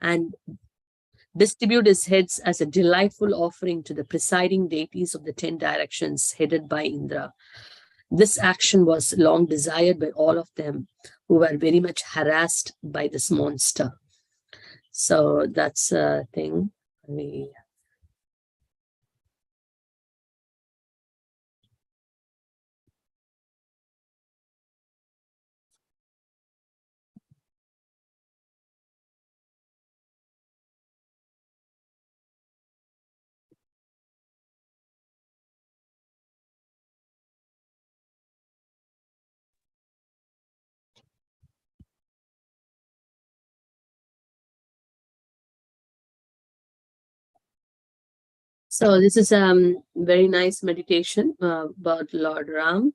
and distribute his heads as a delightful offering to the presiding deities of the 10 directions headed by Indra. This action was long desired by all of them, who were very much harassed by this monster. So that's a thing. So this is a very nice meditation about Lord Ram,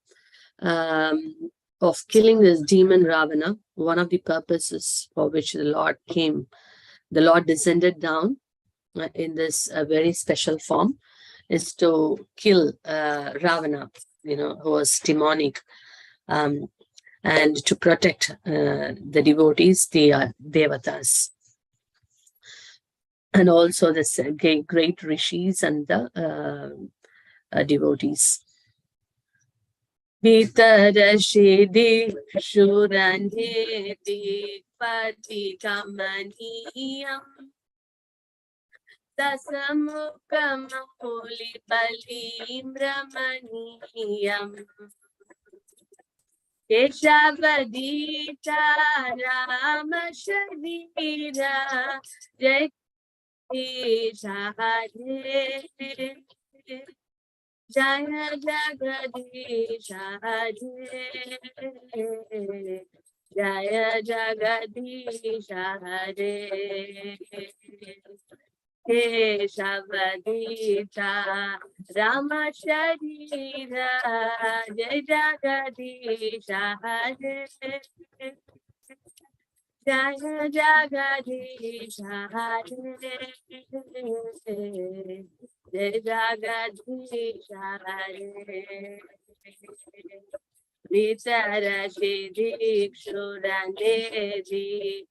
of killing this demon Ravana. One of the purposes for which the Lord descended down in this very special form, is to kill Ravana, who was demonic, and to protect the devotees, the devatas, and also the great rishis and the devotees. Vitarashidi Shurandheti Patikamaniyam Dasamukam Holi Balim Ramaniyam Keshavadita Rama Sharira Jagadisha Hare Jaya Jagadisha Hare Jaya Jagadisha Hare Keshavadita Rama Sharira Jaya Jagadisha Hare Jaya Jagadisha Hare Jaya Jagadisha Hare Vitarashidi Shurandheti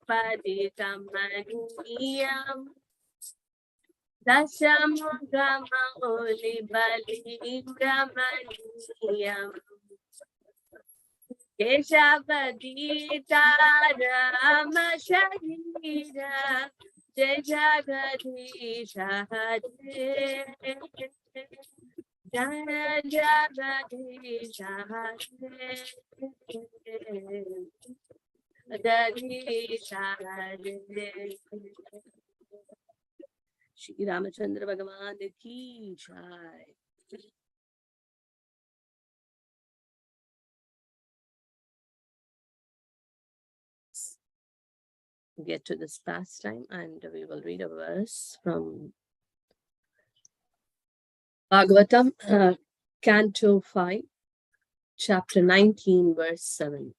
Patikamaniyam Dasamukama Oli Balim Ramaniyam Keshavadita Rama Sharira Jaya Jagadisha Hare Jaya Jagadisha Hare Jagadisha Hare Shri Ramachandra Bhagavan ki jai. Get to this pastime, and we will read a verse from Bhagavatam, Canto 5, Chapter 19, verse 7.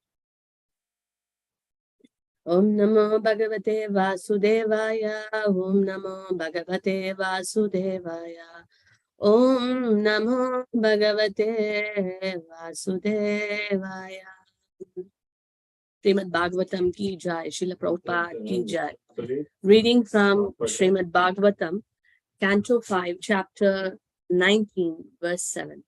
Om Namo Bhagavate Vasudevaya, Om Namo Bhagavate Vasudevaya, Om Namo Bhagavate Vasudevaya. Srimad Bhagavatam ki jai, Srila Prabhupada ki jai. Reading from Srimad Bhagavatam, Canto 5, Chapter 19, verse 7.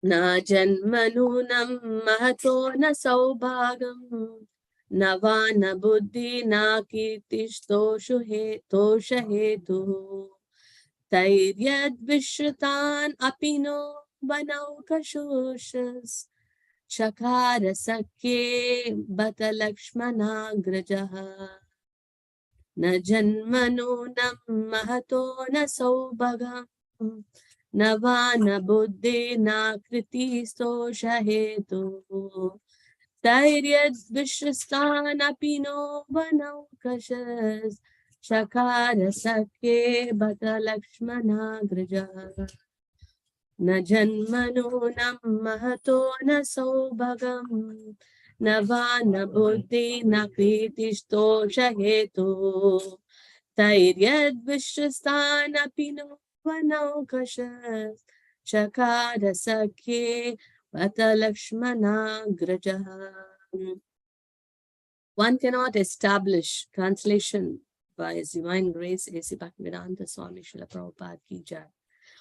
Na janmanunam mahato na saubhagam navana buddhi na kirtistoshu tosha hetu tairyad vishritan apino vanaukashoshas chakara sakye bata lakshmana grajaha na janmanunam mahato na saubhagam Navana buddhi na kriti stosha hetu Tairyad vishristana pino vanaukashas Shakara sakye bata lakshmana graja Na janmanunam mahato na saubhagam Navana buddhi na kriti stosha hetu Tairyad vishristana pino Vanaukashas Chakara Sakye Vata Lakshmana Grajaha. One cannot establish translation by His Divine Grace, A.C. Bhaktivedanta Swami Srila Prabhupada Ki Jai.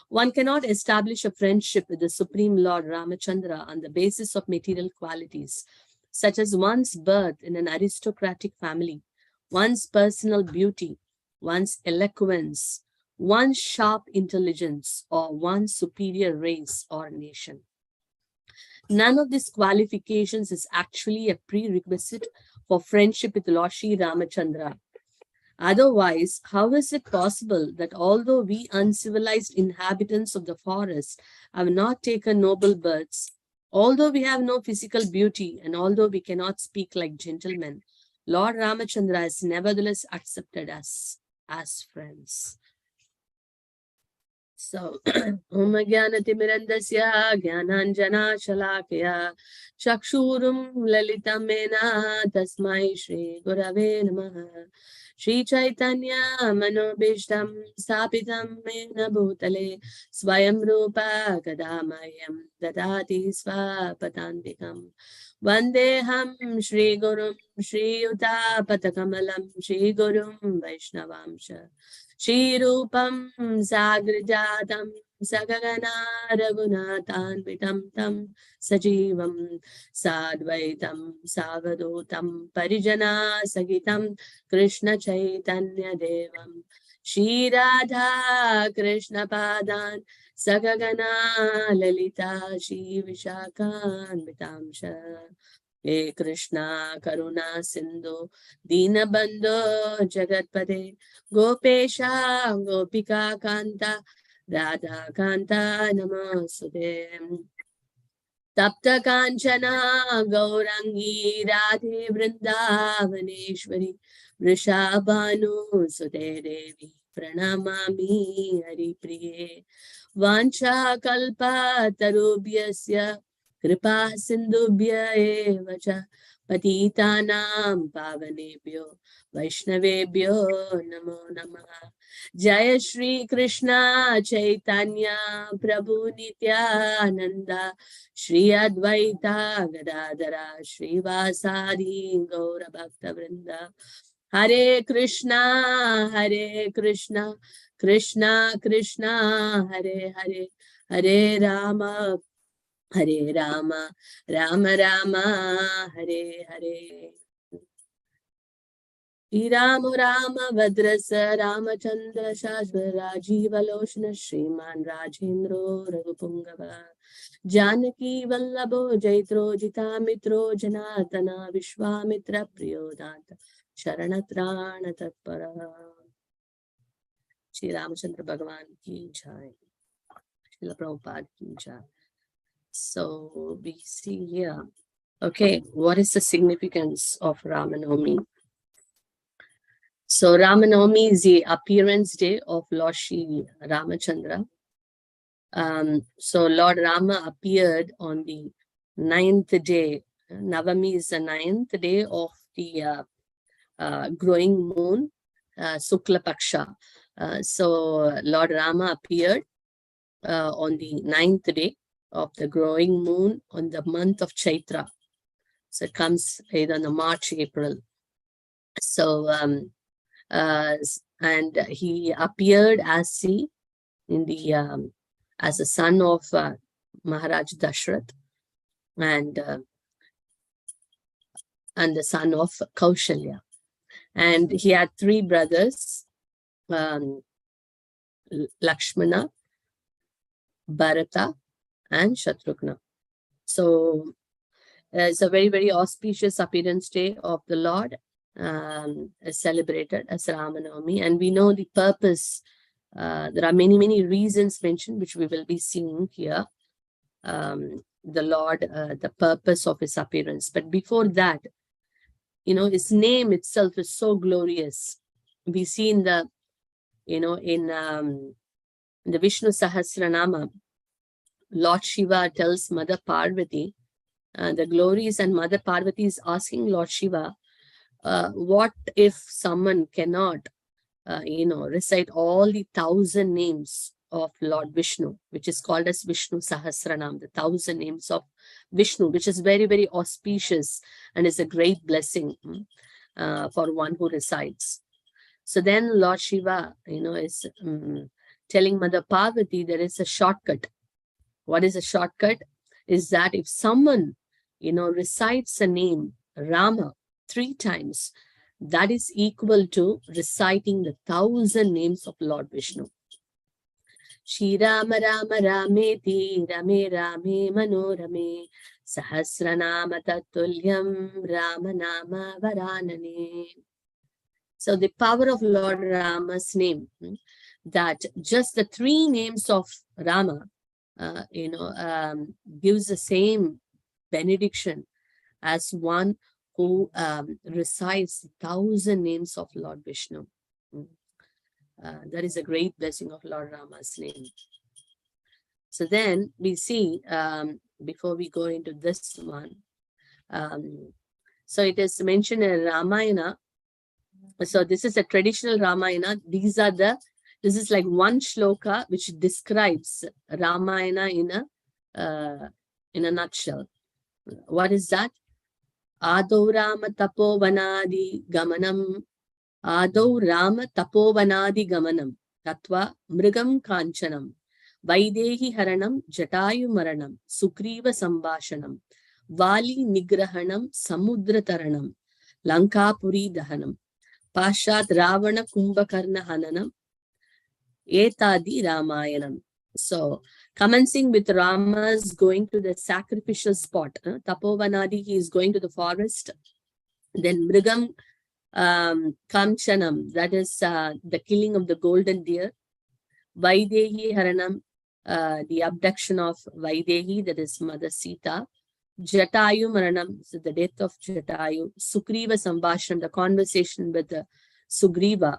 One cannot establish a friendship with the Supreme Lord Ramachandra on the basis of material qualities, such as one's birth in an aristocratic family, one's personal beauty, one's eloquence, one's sharp intelligence, or one's superior race or nation. None of these qualifications is actually a prerequisite for friendship with Lord Sri Ramachandra. Otherwise, how is it possible that although we uncivilized inhabitants of the forest have not taken noble births, although we have no physical beauty, and although we cannot speak like gentlemen, Lord Ramachandra has nevertheless accepted us as friends? So, Om Jnanatimirandasya Jnananjana Shalakya Chakshurum Lalitamena Tasmai Shri Gurave Namaha Shri Chaitanya Manobishtam Sapitam Mena Bhutale Swayam Rupa Kadamayam Dadati Swapatantikam Vandeham Shri Gurum Shri Yuta Patakamalam Shri Gurum Vaishnavamsha Shri Rupam Sagrajatam Sagagana Raghunathanvitam Tam Sajivam Sadvaitam Savadotam Parijana Sagitam Krishna Chaitanya Devam Shri Radha Krishna Padan Sagagana Lalita Shri Vishakhanvitam Sha He Krishna Karuna Sindhu Dinabandhu Jagatpate Gopesha Gopika Kanta Radha Kanta Namaste Tapta Kanchana Gaurangi Radhe Vrindavaneshwari Vrishabhanu Sute Devi Pranamami Hari Priye Vancha Kalpa Tarubhyasya Kripa Sindhubhya eva cha Patitanam Pavanebhyo Vaishnavebhyo Namo Namaha Jaya Shri Krishna Chaitanya Prabhu Nityananda Shri Advaita Gadadara Shri Vasadi Gaura Bhakta Vrinda Hare Krishna Krishna Krishna Hare Hare Hare Rama Rama Rama Hare Hare Shri Rama Vadrasa Ramachandra Shashva Rajiva Lochana Shriman Rajendro Raghupungava Janaki Vallabho Jaitro Jita Mitro Janatana Vishwamitra Priyodanta Sharanatrana Tatpara Shri Ramachandra Bhagavan Ki Jai Srila Prabhupada Ki Jai. So we see here, okay, what is the significance of Ramanavami? So Ramanavami is the appearance day of Lord Shri Ramachandra. So Lord Rama appeared on the 9th day. Navami is the 9th day of the growing moon, Sukla Paksha. So Lord Rama appeared on the 9th day of the growing moon on the month of Chaitra. So it comes either in the March, April. So, and he appeared as as a son of Maharaj Dashrath and the son of Kaushalya. And he had 3 brothers, Lakshmana, Bharata, and Shatrughna. So it's a very, very auspicious appearance day of the Lord, celebrated as Ramanavami. And we know the purpose. There are many, many reasons mentioned, which we will be seeing here. The Lord, the purpose of his appearance. But before that, you know, his name itself is so glorious. We see in the, you know, in the Vishnu Sahasranama, Lord Shiva tells Mother Parvati the glories, and Mother Parvati is asking Lord Shiva, what if someone cannot, you know, recite all the 1,000 names of Lord Vishnu, which is called as Vishnu Sahasranam, the 1,000 names of Vishnu, which is very, very auspicious and is a great blessing for one who recites. So then Lord Shiva, is telling Mother Parvati there is a shortcut. What is a shortcut? Is that if someone, recites a name, Rama, 3 times, that is equal to reciting the 1,000 names of Lord Vishnu. Shri Rama Rama Rameti Rame Rame Manorame Sahasranama Tatulyam Rama Nama Varanane. So the power of Lord Rama's name, that just the 3 names of Rama, gives the same benediction as one who recites 1,000 names of Lord Vishnu. That is a great blessing of Lord Rama's name. So then we see, before we go into this one, so it is mentioned in Ramayana. So this is a traditional Ramayana. This is like one shloka which describes Ramayana in a nutshell. What is that? Adau Rama Tapovanadi Gamanam. Adau Rama Tapovanadi Gamanam. Tatva Mrigam Kanchanam. Vaidehi Haranam Jatayu Maranam. Sugriva Sambhashanam. Vali Nigrahanam Samudra Taranam. Lankapuri Dahanam. Pashat Ravana Kumbhakarna Hananam. Etadi Ramayanam. So, commencing with Rama's going to the sacrificial spot. Tapovanadi, he is going to the forest. Then Mrigam Kamchanam, that is the killing of the golden deer. Vaidehi Haranam, the abduction of Vaidehi, that is Mother Sita. Jatayu Maranam, so the death of Jatayu. Sugriva Sambhashanam, the conversation with Sugriva.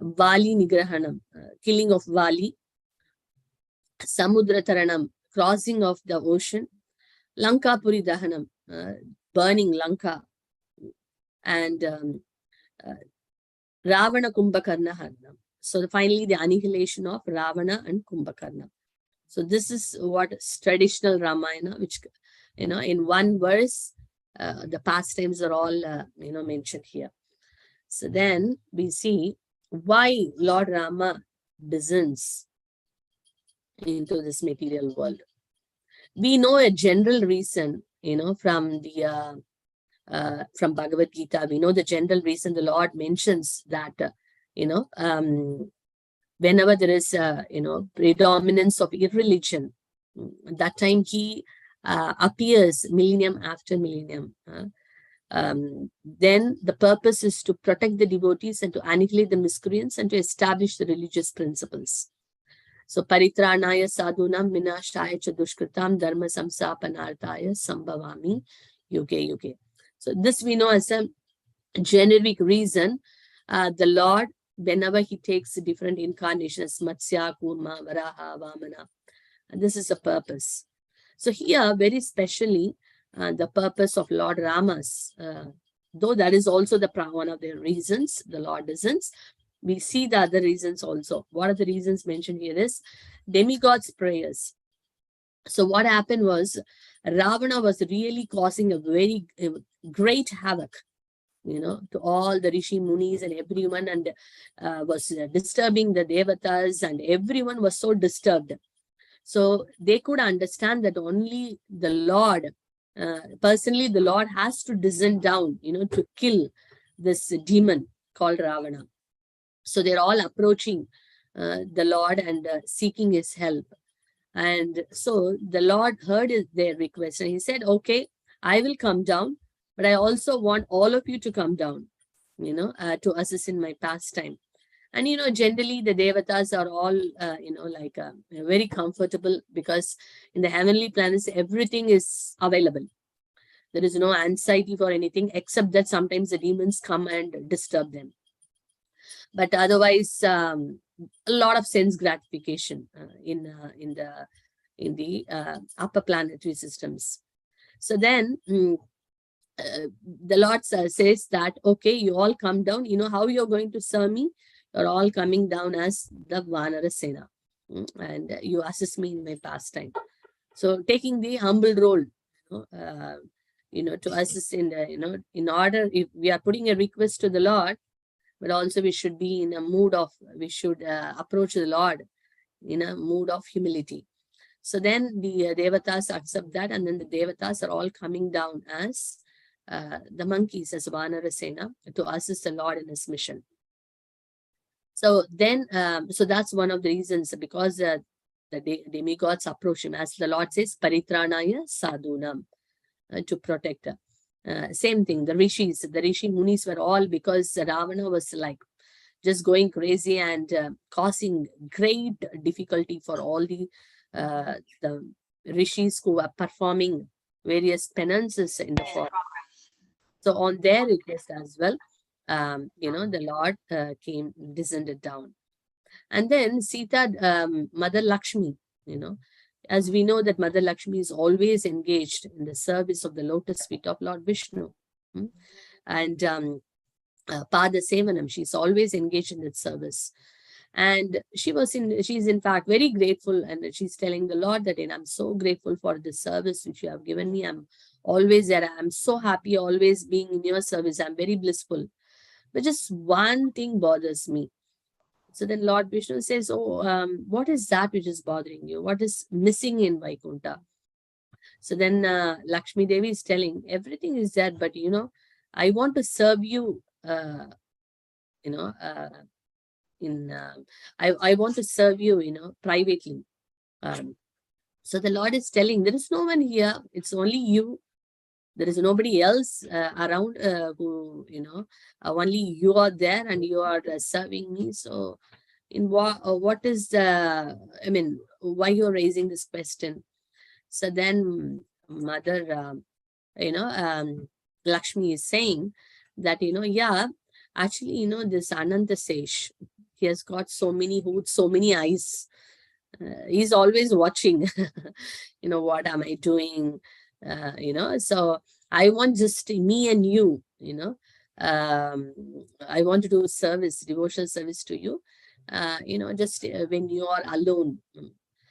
Vali Nigrahanam, killing of Vali. Samudra Taranam, crossing of the ocean. Lankapuri Dahanam, burning Lanka. And Ravana Kumbhakarna Hanam. So finally the annihilation of Ravana and Kumbhakarna. So this is what is traditional Ramayana, which, in one verse, the pastimes are all, mentioned here. So then we see why Lord Rama descends into this material world. We know a general reason, from Bhagavad Gita. We know the general reason. The Lord mentions that, whenever there is, predominance of irreligion, that time he appears millennium after millennium. Then the purpose is to protect the devotees and to annihilate the miscreants and to establish the religious principles. So, Paritranaya sadhunam vinashaya cha dushkritam dharma samsapanarthaya sambhavami yuge yuge. So this we know as a generic reason. The Lord, whenever he takes different incarnations, Matsya, Kurma, Varaha, Vamana, and this is a purpose. So here, very specially, the purpose of Lord Rama's, though that is also one of the reasons the Lord descends, we see the other reasons also. What are the reasons mentioned here is demigods' prayers. So what happened was, Ravana was really causing a very great havoc, to all the Rishi Munis and everyone, and was disturbing the Devatas, and everyone was so disturbed. So they could understand that only the Lord, personally, the Lord has to descend down, to kill this demon called Ravana. So they're all approaching the Lord and seeking his help. And so the Lord heard their request and he said, okay, I will come down, but I also want all of you to come down, to assist in my pastime. And, generally the Devatas are all, very comfortable, because in the heavenly planets, everything is available. There is no anxiety for anything, except that sometimes the demons come and disturb them. But otherwise, a lot of sense gratification in the upper planetary systems. So then the Lord says that, okay, you all come down. How you're going to serve me? are all coming down as the Vanarasena. And you assist me in my pastime. So taking the humble role, to assist in the, in order, if we are putting a request to the Lord, but also we should be in a mood of, we should approach the Lord in a mood of humility. So then the Devatas accept that, and then the Devatas are all coming down as the monkeys, as Vanarasena, to assist the Lord in his mission. So then, so that's one of the reasons, because the demigods approach him, as the Lord says, Paritranaya Sadhunam, to protect her. Same thing, the Rishi Munis were all, because Ravana was like just going crazy and causing great difficulty for all the Rishis who were performing various penances in the forest. So on their request as well, the Lord descended down. And then Sita, Mother Lakshmi, as we know that Mother Lakshmi is always engaged in the service of the lotus feet of Lord Vishnu. And Pada Sevanam, she's always engaged in that service. And she's in fact very grateful, and she's telling the Lord that, I'm so grateful for the service which you have given me. I'm always there. I'm so happy always being in your service. I'm very blissful. But just one thing bothers me. So then Lord Vishnu says, what is that which is bothering you? What is missing in Vaikuntha? So then Lakshmi Devi is telling, everything is there, but I want to serve you, I want to serve you, privately. So the Lord is telling, there is no one here. It's only you. There is nobody else around who, only you are there and you are serving me. So in what is the, why you're raising this question? So then Mother, Lakshmi is saying that, actually, this Ananta Sesh, he has got so many hoods, so many eyes. He's always watching, what am I doing? So I want just me and you, I want to do devotional service to you, just when you are alone.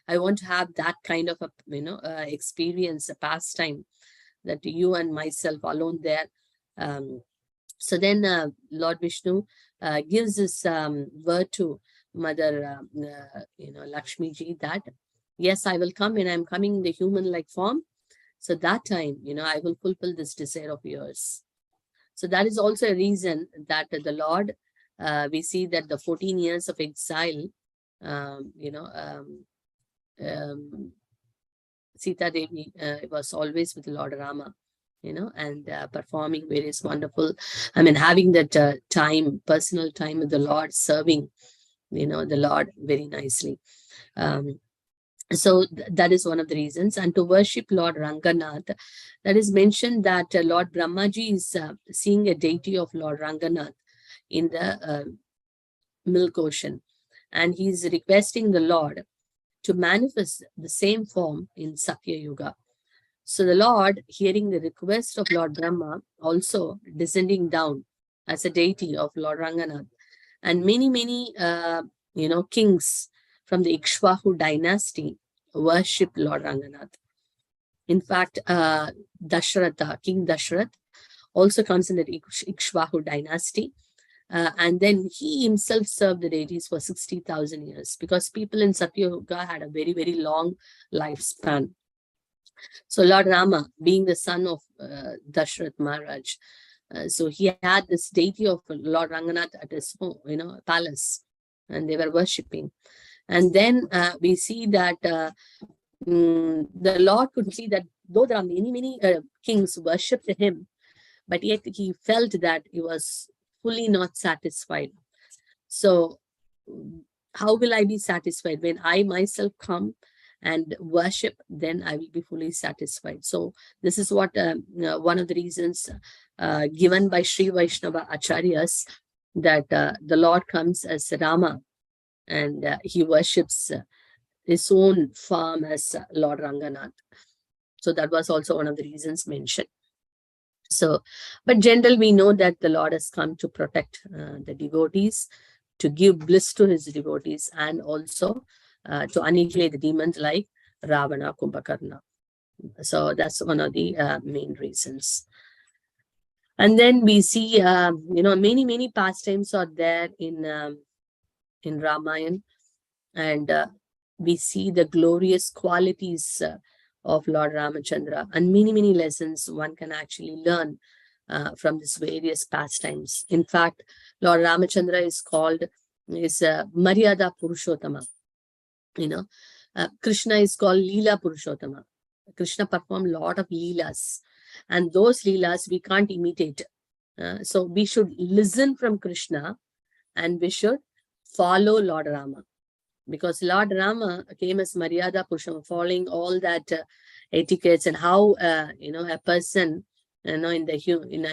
I want to have that kind of a, experience, a pastime, that you and myself alone there. So then Lord Vishnu gives this word to Mother, Lakshmi ji, that yes, I will come, and I'm coming in the human-like form. So that time, I will fulfill this desire of yours. So that is also a reason that the Lord, we see that the 14 years of exile, Sita Devi was always with Lord Rama, and performing various wonderful, having that personal time with the Lord, serving, the Lord very nicely. So that is one of the reasons. And to worship Lord Ranganath, that is mentioned that Lord Brahmaji is seeing a deity of Lord Ranganath in the Milk Ocean. And he's requesting the Lord to manifest the same form in Satya Yuga. So the Lord, hearing the request of Lord Brahma, also descending down as a deity of Lord Ranganath. And many, kings from the Ikshvaku dynasty worship Lord Ranganath. In fact, Dashratha, King Dashrath, also comes in the Ikshvaku dynasty. And then he himself served the deities for 60,000 years, because people in Satya Yuga had a very, very long lifespan. So Lord Rama, being the son of Dashrath Maharaj, so he had this deity of Lord Ranganath at his home, palace, and they were worshipping. And then we see that the Lord could see that though there are many kings who worshipped him, but yet he felt that he was fully not satisfied. So how will I be satisfied? When I myself come and worship, then I will be fully satisfied. So this is what one of the reasons given by Sri Vaishnava Acharyas, that the Lord comes as Rama, and he worships his own form as Lord Ranganath. So that was also one of the reasons mentioned. So, but generally we know that the Lord has come to protect the devotees, to give bliss to his devotees, and also to annihilate the demons like Ravana, Kumbhakarna. So that's one of the main reasons. And then we see, many pastimes are there in Ramayana, and we see the glorious qualities of Lord Ramachandra, and many lessons one can actually learn from these various pastimes. In fact, Lord Ramachandra is called Maryada Purushottama. Krishna is called Leela Purushottama. Krishna performed a lot of leelas, and those leelas we can't imitate. So we should listen from Krishna, and we should follow Lord Rama, because Lord Rama came as Maryada Purushottama, following all that etiquettes, and how a person in a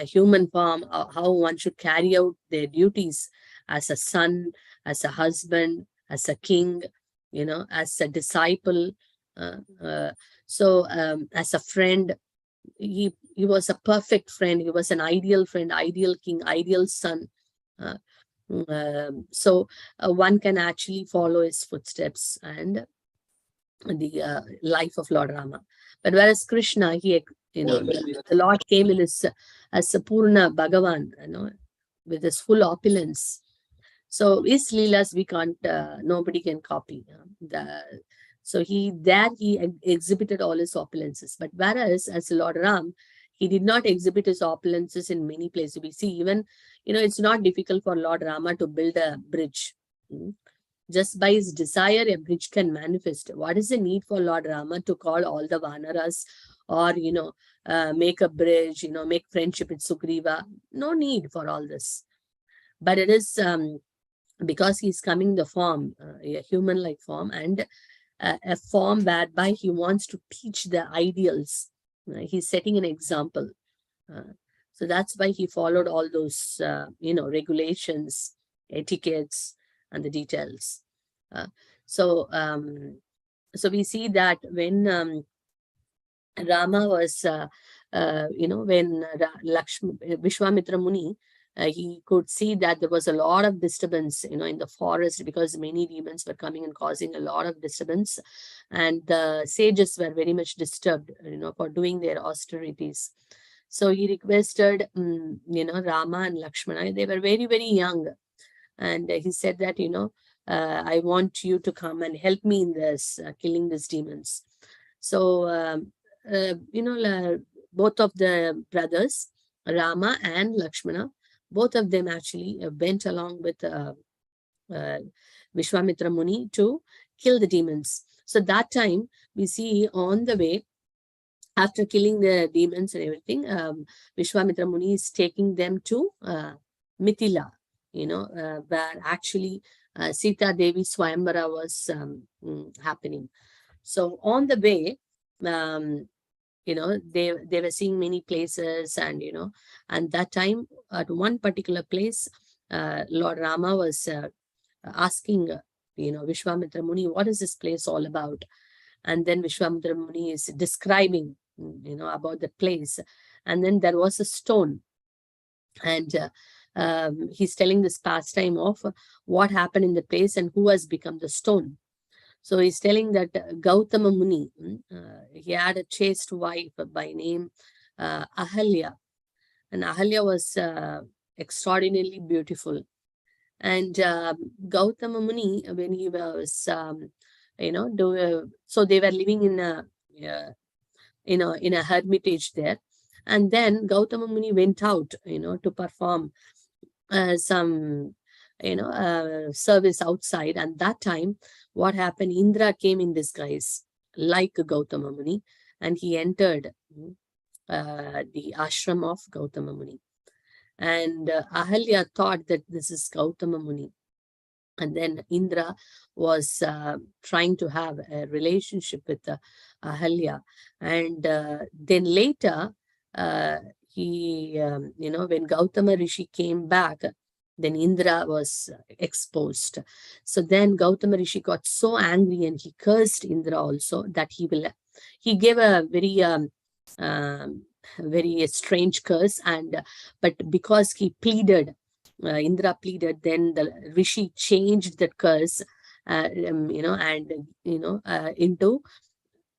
human form, how one should carry out their duties as a son, as a husband, as a king, as a disciple. As a friend, he was a perfect friend. He was an ideal friend, ideal king, ideal son. One can actually follow his footsteps and the life of Lord Rama. But whereas Krishna, the Lord came in as a Purna Bhagavan, with his full opulence. So his leelas we can't, nobody can copy. So he exhibited all his opulences. But whereas as Lord Ram, he did not exhibit his opulences in many places. We see even, it's not difficult for Lord Rama to build a bridge. Just by his desire, a bridge can manifest. What is the need for Lord Rama to call all the Vanaras, or, make a bridge, make friendship with Sugriva? No need for all this. But it is because he's coming the form, a human-like form, and a form whereby he wants to teach the ideals. He's setting an example. So that's why he followed all those, regulations, etiquettes, and the details. So we see that when Rama was, when Vishwamitra Muni, he could see that there was a lot of disturbance, in the forest, because many demons were coming and causing a lot of disturbance. And the sages were very much disturbed, for doing their austerities. So he requested, Rama and Lakshmana. They were very, very young. And he said that, I want you to come and help me in this, killing these demons. So, both of the brothers, Rama and Lakshmana, both of them actually went along with Vishwamitra Muni to kill the demons. So that time we see on the way, after killing the demons and everything, Vishwamitra Muni is taking them to Mithila, where actually Sita Devi Swayamvara was happening. So on the way, they were seeing many places, and and that time at one particular place, Lord Rama was asking Vishwamitra Muni, what is this place all about? And then Vishwamitra Muni is describing about the place, and then there was a stone, and he's telling this pastime of what happened in the place and who has become the stone. So he's telling that Gautama Muni, he had a chaste wife by name Ahalya. And Ahalya was extraordinarily beautiful. And Gautama Muni, when he was, so they were living in a hermitage there. And then Gautama Muni went out, to perform some service outside. And that time, what happened? Indra came in disguise like Gautama Muni, and he entered the ashram of Gautama Muni. And Ahalya thought that this is Gautama Muni. And then Indra was trying to have a relationship with Ahalya. And then later, when Gautama Rishi came back, then Indra was exposed. So then Gautama Rishi got so angry, and he cursed Indra also, that he gave a very strange curse. But because he pleaded Indra pleaded, then the Rishi changed that curse, into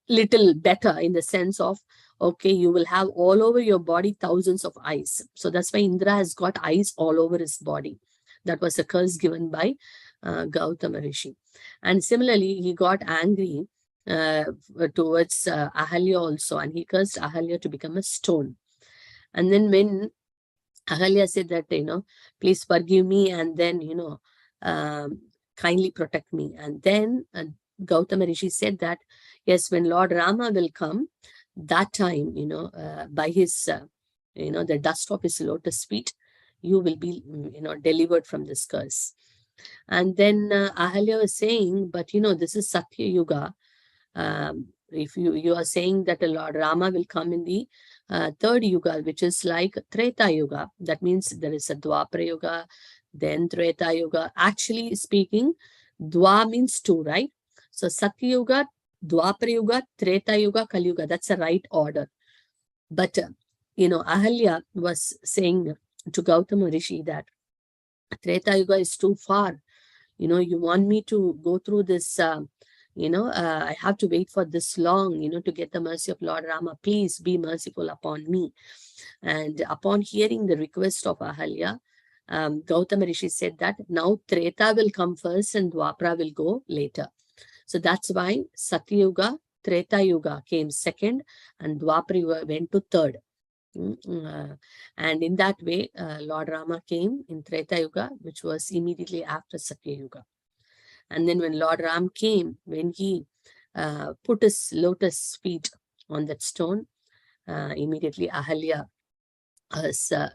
little better, in the sense of, okay, you will have all over your body thousands of eyes. So that's why Indra has got eyes all over his body. That was a curse given by Gautama Rishi. And similarly, he got angry towards Ahalya also, and he cursed Ahalya to become a stone. And then when Ahalya said that, please forgive me, and then, kindly protect me. And then Gautama Rishi said that, yes, when Lord Rama will come, that time, by his, the dust of his lotus feet, you will be, delivered from this curse. And then Ahalya was saying, but, this is Satya Yuga. If you are saying that the Lord Rama will come in the third Yuga, which is like Treta Yuga, that means there is a Dwapara Yuga, then Treta Yuga. Actually speaking, Dwa means two, right? So Satya Yuga, Dwapara Yuga, Treta Yuga, Kali Yuga, that's the right order. But, Ahalya was saying to Gautama Rishi that Treta Yuga is too far. You want me to go through this, I have to wait for this long, to get the mercy of Lord Rama. Please be merciful upon me. And upon hearing the request of Ahalya, Gautama Rishi said that now Treta will come first and Dwapara will go later. So that's why Satya Yuga, Treta Yuga came second, and Dwapara Yuga went to third. And in that way, Lord Rama came in Treta Yuga, which was immediately after Satya Yuga. And then when Lord Ram came, when he put his lotus feet on that stone, immediately Ahalya,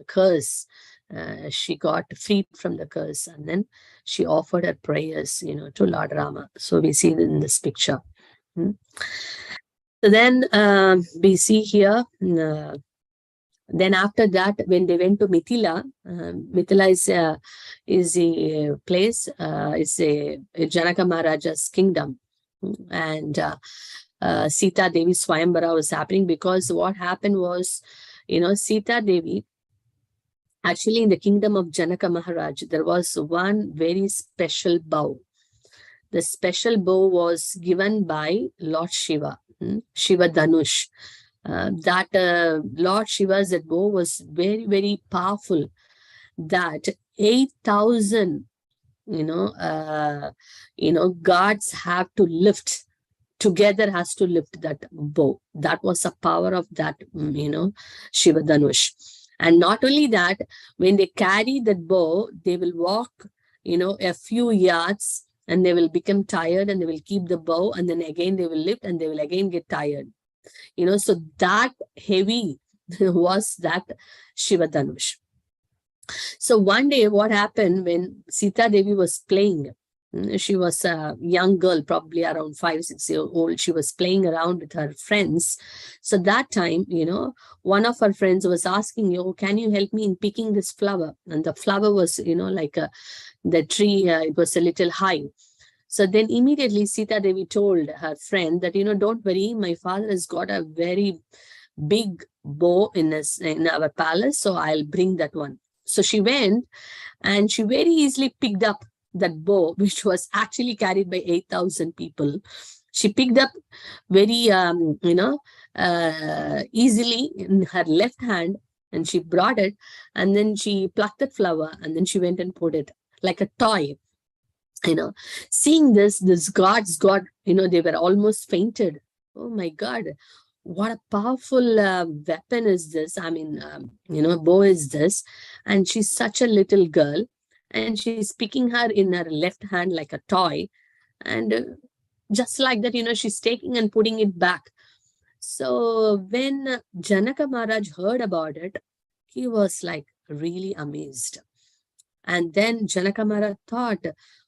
curse, she got freed from the curse, and then she offered her prayers, to Lord Rama. So we see in this picture. So then we see here, then after that, when they went to Mithila, Mithila is a place, is a Janaka Maharaja's kingdom. And Sita Devi Swayambara was happening, because what happened was, Sita Devi, actually in the kingdom of Janaka Maharaj, there was one very special bow. The special bow was given by Lord Shiva, Shiva Dhanush. That Lord Shiva's bow was very, very powerful, that 8,000, gods have to lift, together has to lift that bow. That was the power of that, Shiva Dhanush. And not only that, when they carry that bow, they will walk, a few yards, and they will become tired, and they will keep the bow, and then again they will lift, and they will again get tired. So that heavy was that Shiva Dhanush. So one day what happened, when Sita Devi was playing, she was a young girl, probably around 5-6 years old. She was playing around with her friends. So that time, one of her friends was asking, can you help me in picking this flower? And the flower was, like the tree, it was a little high. So then immediately Sita Devi told her friend that, don't worry, my father has got a very big bow in our palace, so I'll bring that one. So she went, and she very easily picked up that bow, which was actually carried by 8,000 people. She picked up very, easily in her left hand, and she brought it, and then she plucked that flower, and then she went and put it like a toy. Seeing this gods got, they were almost fainted. Oh my God, what a powerful weapon is this? I mean, bow is this? And she's such a little girl, and she's picking her in her left hand like a toy. And just like that, she's taking and putting it back. So when Janaka Maharaj heard about it, he was like really amazed. And then Janaka Maharaj thought,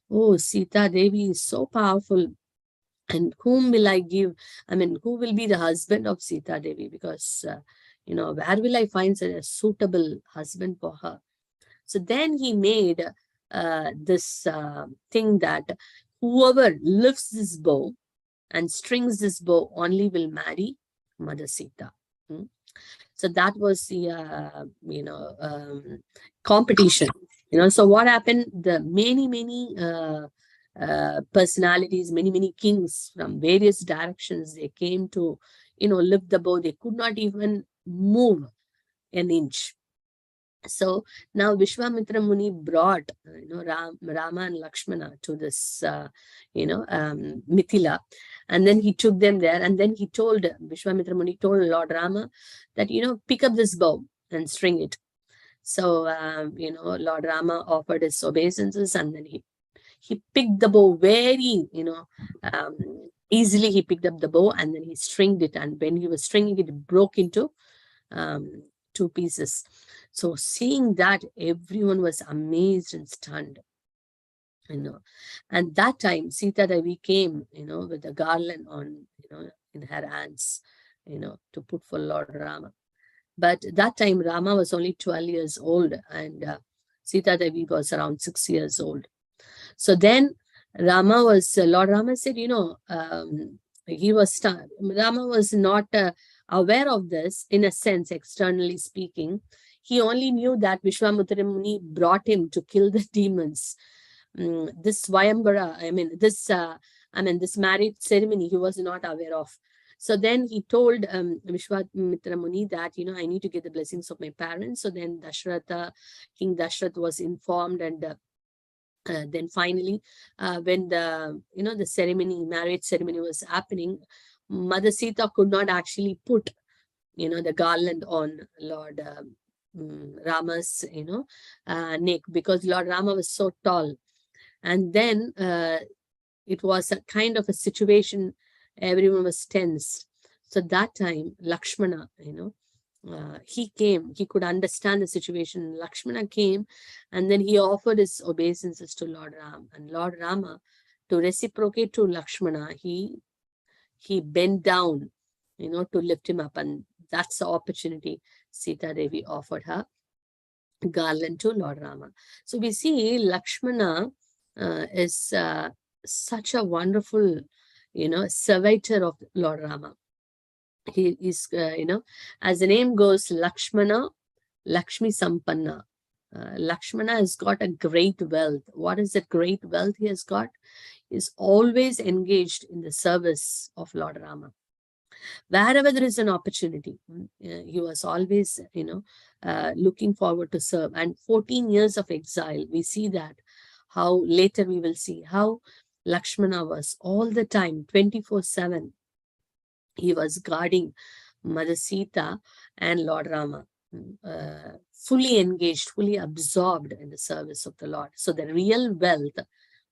oh, Sita Devi is so powerful. And whom will I give? I mean, who will be the husband of Sita Devi? Because, where will I find a suitable husband for her? So then he made this thing that whoever lifts this bow and strings this bow only will marry Mother Sita. So that was the, competition, So what happened? The many personalities, many kings from various directions, they came to, lift the bow. They could not even move an inch. So now Vishwamitra Muni brought, Rama and Lakshmana to this, Mithila, and then he took them there, and then he told, Vishwamitra Muni told Lord Rama that, pick up this bow and string it. So, Lord Rama offered his obeisances, and then he picked the bow very, easily. He picked up the bow and then he stringed it. And when he was stringing it, it broke into 2 pieces. So seeing that, everyone was amazed and stunned. And that time Sita Devi came, with a garland on, in her hands, to put for Lord Rama. But that time Rama was only 12 years old, and Sita Devi was around 6 years old. So then Lord Rama said, Rama was not aware of this, in a sense, externally speaking. He only knew that Vishwamitra Muni brought him to kill the demons. This Swayambara, this marriage ceremony, he was not aware of. So then he told Vishwamitra Muni that, I need to get the blessings of my parents. So then King Dashrath was informed, and then finally, when the marriage ceremony was happening, Mother Sita could not actually put, the garland on Lord Rama's, neck, because Lord Rama was so tall. And then it was a kind of a situation, everyone was tense. So that time, Lakshmana, he came, he could understand the situation. Lakshmana came, and then he offered his obeisances to Lord Ram. And Lord Rama, to reciprocate to Lakshmana, he bent down, to lift him up. And that's the opportunity Sita Devi offered her garland to Lord Rama. So we see Lakshmana is such a wonderful, servitor of Lord Rama. He is, as the name goes, Lakshmana, Lakshmi Sampanna. Lakshmana has got a great wealth. What is that great wealth he has got? He's always engaged in the service of Lord Rama. Wherever there is an opportunity, he was always, looking forward to serve. And 14 years of exile, we see that, how later we will see how Lakshmana was all the time, 24/7. He was guarding Mother Sita and Lord Rama, fully engaged, fully absorbed in the service of the Lord. So the real wealth,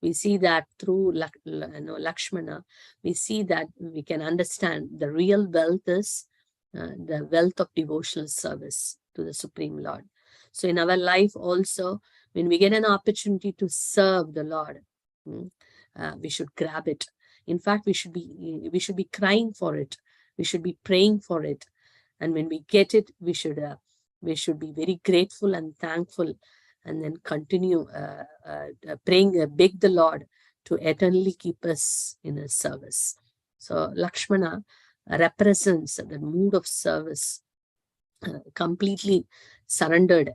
we see that through Lakshmana, we see that we can understand the real wealth is the wealth of devotional service to the Supreme Lord. So in our life also, when we get an opportunity to serve the Lord, we should grab it. In fact, we should be crying for it. We should be praying for it. And when we get it, we should be very grateful and thankful, and then continue praying, beg the Lord to eternally keep us in His service. So Lakshmana represents the mood of service, completely surrendered,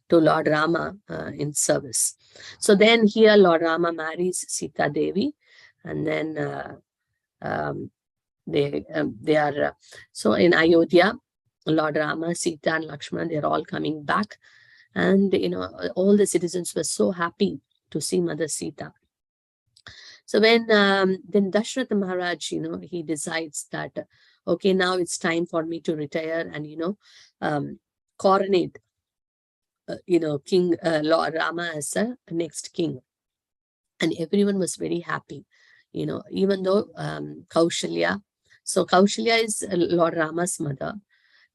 to Lord Rama in service. So then here Lord Rama marries Sita Devi, and then they are so in Ayodhya, Lord Rama, Sita, and Lakshmana, they're all coming back, and all the citizens were so happy to see Mother Sita. So when then Dashrath Maharaj, he decides that okay, now it's time for me to retire and coronate King Lord Rama as a next king. And everyone was very happy, even though Kaushalya. So Kaushalya is Lord Rama's mother.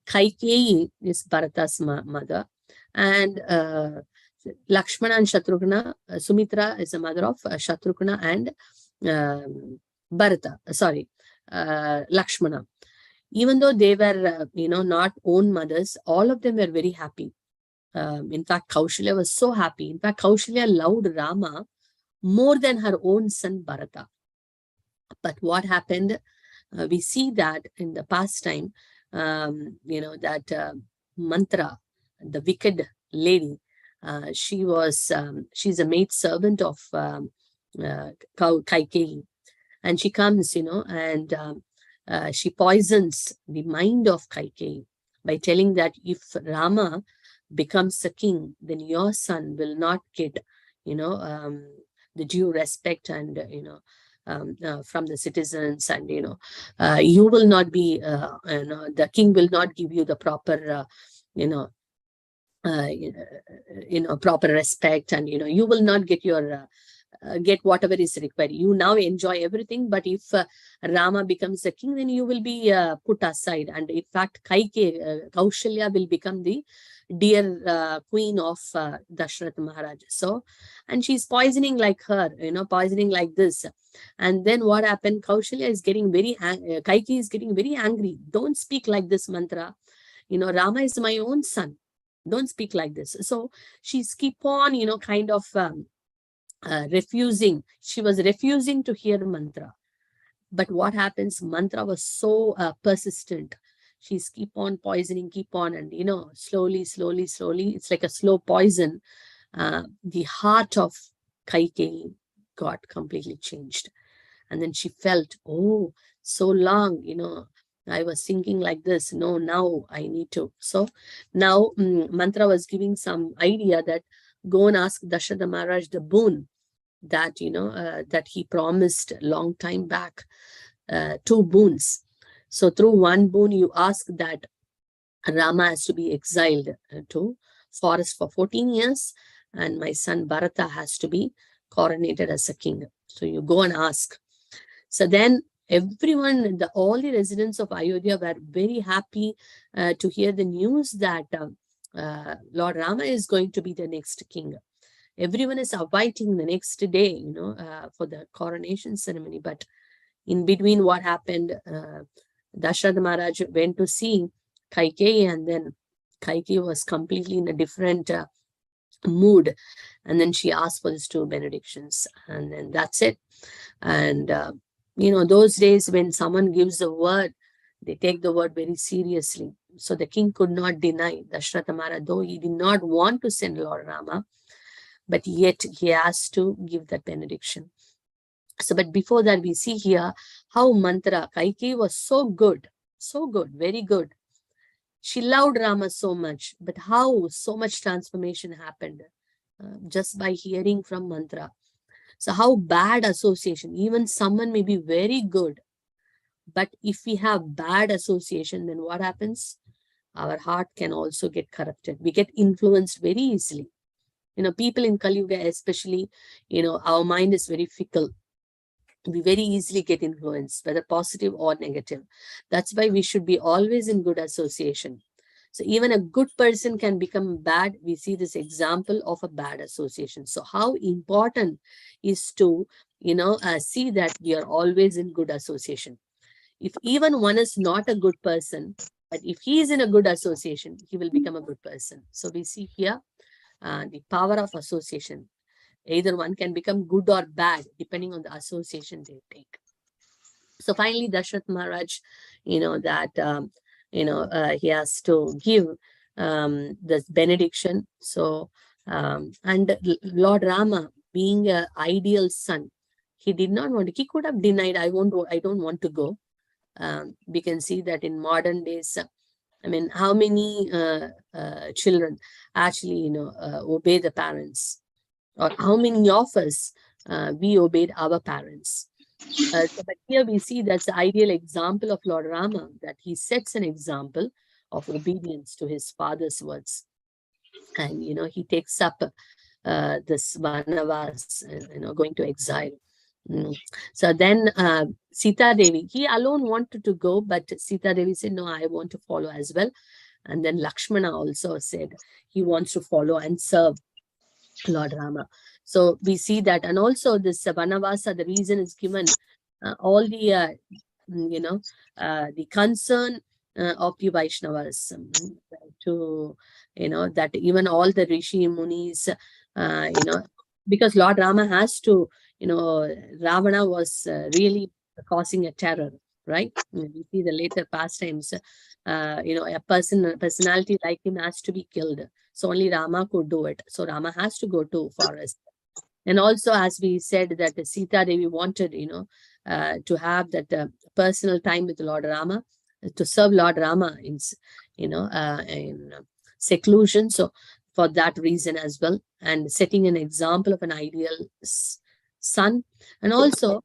Kaikeyi is Bharata's mother. And Lakshmana and Shatrughna, Sumitra is the mother of Shatrughna and Bharata, Lakshmana. Even though they were, not own mothers, all of them were very happy. In fact, Kaushalya was so happy. In fact, Kaushalya loved Rama more than her own son Bharata. But what happened? We see that in the past time, that Mantra, the wicked lady, she's a maid servant of Kaikeyi, and she comes, and she poisons the mind of Kaikeyi by telling that if Rama becomes a king, then your son will not get, the due respect and, from the citizens, and, you will not be, the king will not give you the proper, proper respect, and, you will not get your get whatever is required. You now enjoy everything, but if Rama becomes a king, then you will be put aside. And in fact, Kaushalya will become the dear queen of Dashrath Maharaj. So, and she's poisoning like her, poisoning like this. And then what happened? Kaushalya is getting Kaikeyi is getting very angry. Don't speak like this, mantra. Rama is my own son. Don't speak like this. So she's keep on, kind of refusing. She was refusing to hear mantra. But what happens? Mantra was so persistent. She's keep on poisoning, keep on, and slowly, it's like a slow poison. The heart of Kaikeyi got completely changed. And then she felt, oh, so long, I was thinking like this. No, now I need to. So now Mantra was giving some idea that go and ask Dashratha Maharaj the boon that, that he promised long time back, 2 boons. So through one boon, you ask that Rama has to be exiled to forest for 14 years, and my son Bharata has to be coronated as a king. So you go and ask. So then everyone, all the residents of Ayodhya were very happy to hear the news that Lord Rama is going to be the next king. Everyone is awaiting the next day, for the coronation ceremony. But in between, what happened? Dashrath Maharaj went to see Kaikeyi, and then Kaikeyi was completely in a different mood. And then she asked for these 2 benedictions, and then that's it. And those days when someone gives a word, they take the word very seriously. So the king could not deny Dashratha Maharaj, though he did not want to send Lord Rama, but yet he has to give that benediction. So, but before that, we see here how mantra, Kaikeyi was so good, very good. She loved Rama so much, but how so much transformation happened just by hearing from mantra. So how bad association, even someone may be very good, but if we have bad association, then what happens? Our heart can also get corrupted. We get influenced very easily. People in Kali Yuga especially, our mind is very fickle. We very easily get influenced, whether positive or negative. That's why we should be always in good association. So even a good person can become bad. We see this example of a bad association. So how important is to, see that we are always in good association. If even one is not a good person, but if he is in a good association, he will become a good person. So we see here the power of association. Either one can become good or bad, depending on the association they take. So finally, Dashrath Maharaj, that, he has to give this benediction. So, and Lord Rama, being an ideal son, he did not want to, he could have denied, I don't want to go. We can see that in modern days, I mean, how many children actually, obey the parents? Or how many of us, we obeyed our parents? But here we see that's the ideal example of Lord Rama, that he sets an example of obedience to his father's words. And, he takes up this Vanavas, going to exile. So then Sita Devi, he alone wanted to go, but Sita Devi said, no, I want to follow as well. And then Lakshmana also said he wants to follow and serve Lord Rama. So we see that. And also this Vanavasa, the reason is given, all the, the concern of the Vaishnavas to, that even all the Rishi Munis, because Lord Rama has to, Ravana was really causing a terror. right? We see the later pastimes, a personality like him has to be killed. So only Rama could do it. So Rama has to go to forest. And also, as we said, that Sita Devi wanted, to have that personal time with Lord Rama, to serve Lord Rama in seclusion. So for that reason as well, and setting an example of an ideal son. And also,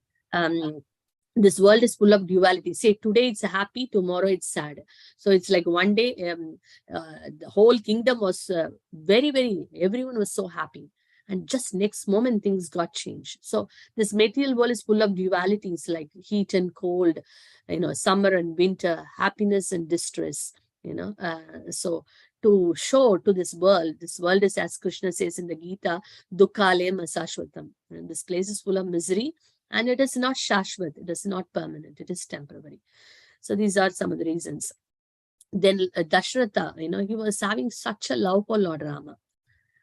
this world is full of duality. Say today it's happy, tomorrow it's sad. So it's like one day the whole kingdom was everyone was so happy, and just next moment things got changed. So this material world is full of dualities, like heat and cold, summer and winter, happiness and distress. So to show to this world is, as Krishna says in the Gita, dukkale masashvatam. And this place is full of misery, and it is not shashvat, it is not permanent, it is temporary. So these are some of the reasons. Then Dashratha, he was having such a love for Lord Rama.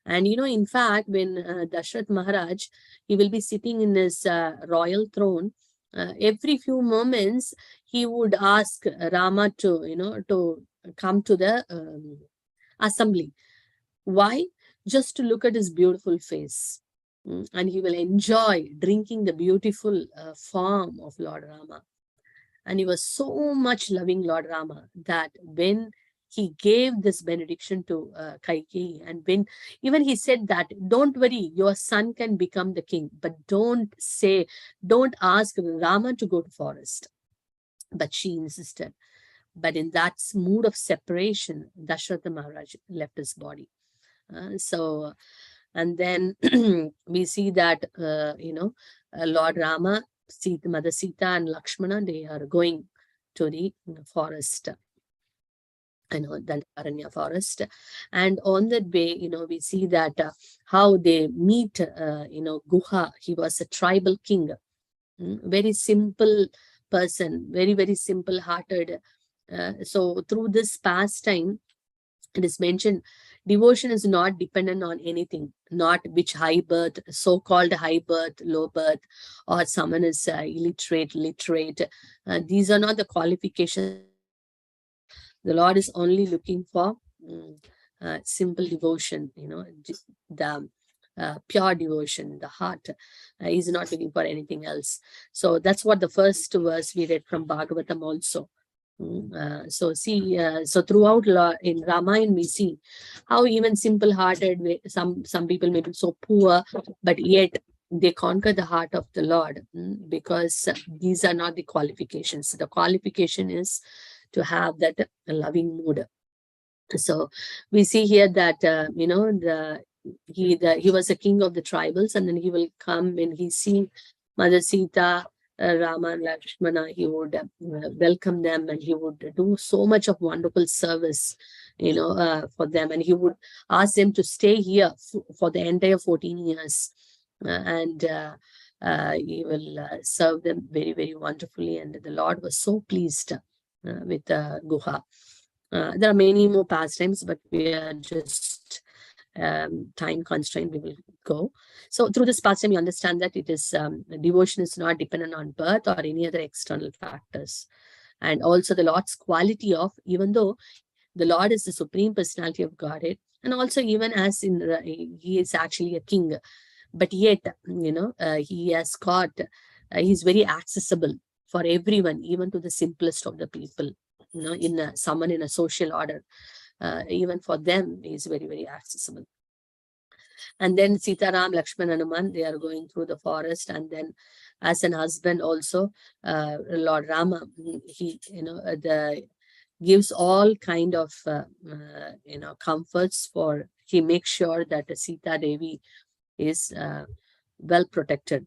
And, in fact, when Dashrath Maharaj, he will be sitting in his royal throne, every few moments, he would ask Rama to come to the assembly. Why? Just to look at his beautiful face. And he will enjoy drinking the beautiful form of Lord Rama. And he was so much loving Lord Rama that when he gave this benediction to Kaikeyi, and when even he said that, don't worry, your son can become the king, but don't ask Rama to go to forest. But she insisted. But in that mood of separation, Dashratha Maharaj left his body. And then we see that, Lord Rama, Mother Sita and Lakshmana, they are going to the forest, the Aranya forest. And on that way, we see that how they meet, Guha. He was a tribal king, very simple person, very, very simple hearted. So through this pastime, it is mentioned, devotion is not dependent on anything, not which high birth, so-called high birth, low birth, or someone is illiterate, literate. These are not the qualifications. The Lord is only looking for simple devotion, the pure devotion, the heart. He's not looking for anything else. So that's what the first verse we read from Bhagavatam also. So throughout in Ramayana we see how even simple-hearted, some people may be so poor, but yet they conquer the heart of the Lord, because these are not the qualifications. The qualification is to have that loving mood. So we see here that he was a king of the tribals, and then he will come when he see Mother Sita, Rama and Lakshmana, he would welcome them, and he would do so much of wonderful service, for them, and he would ask them to stay here for the entire 14 years, and he will serve them very, very wonderfully. And the Lord was so pleased with Guha. There are many more pastimes, but we are just time constraint, we will go. So through this pastime, you understand that it is devotion is not dependent on birth or any other external factors. And also the Lord's quality of, even though the Lord is the supreme personality of Godhead, and also even as he is actually a king, but yet, he has got, he's very accessible for everyone, even to the simplest of the people, someone in a social order. Even for them, is very, very accessible. And then Sita Ram, Lakshman, Hanuman, they are going through the forest. And then as an husband also, Lord Rama, he, gives all kind of, comforts for, he makes sure that Sita Devi is well protected.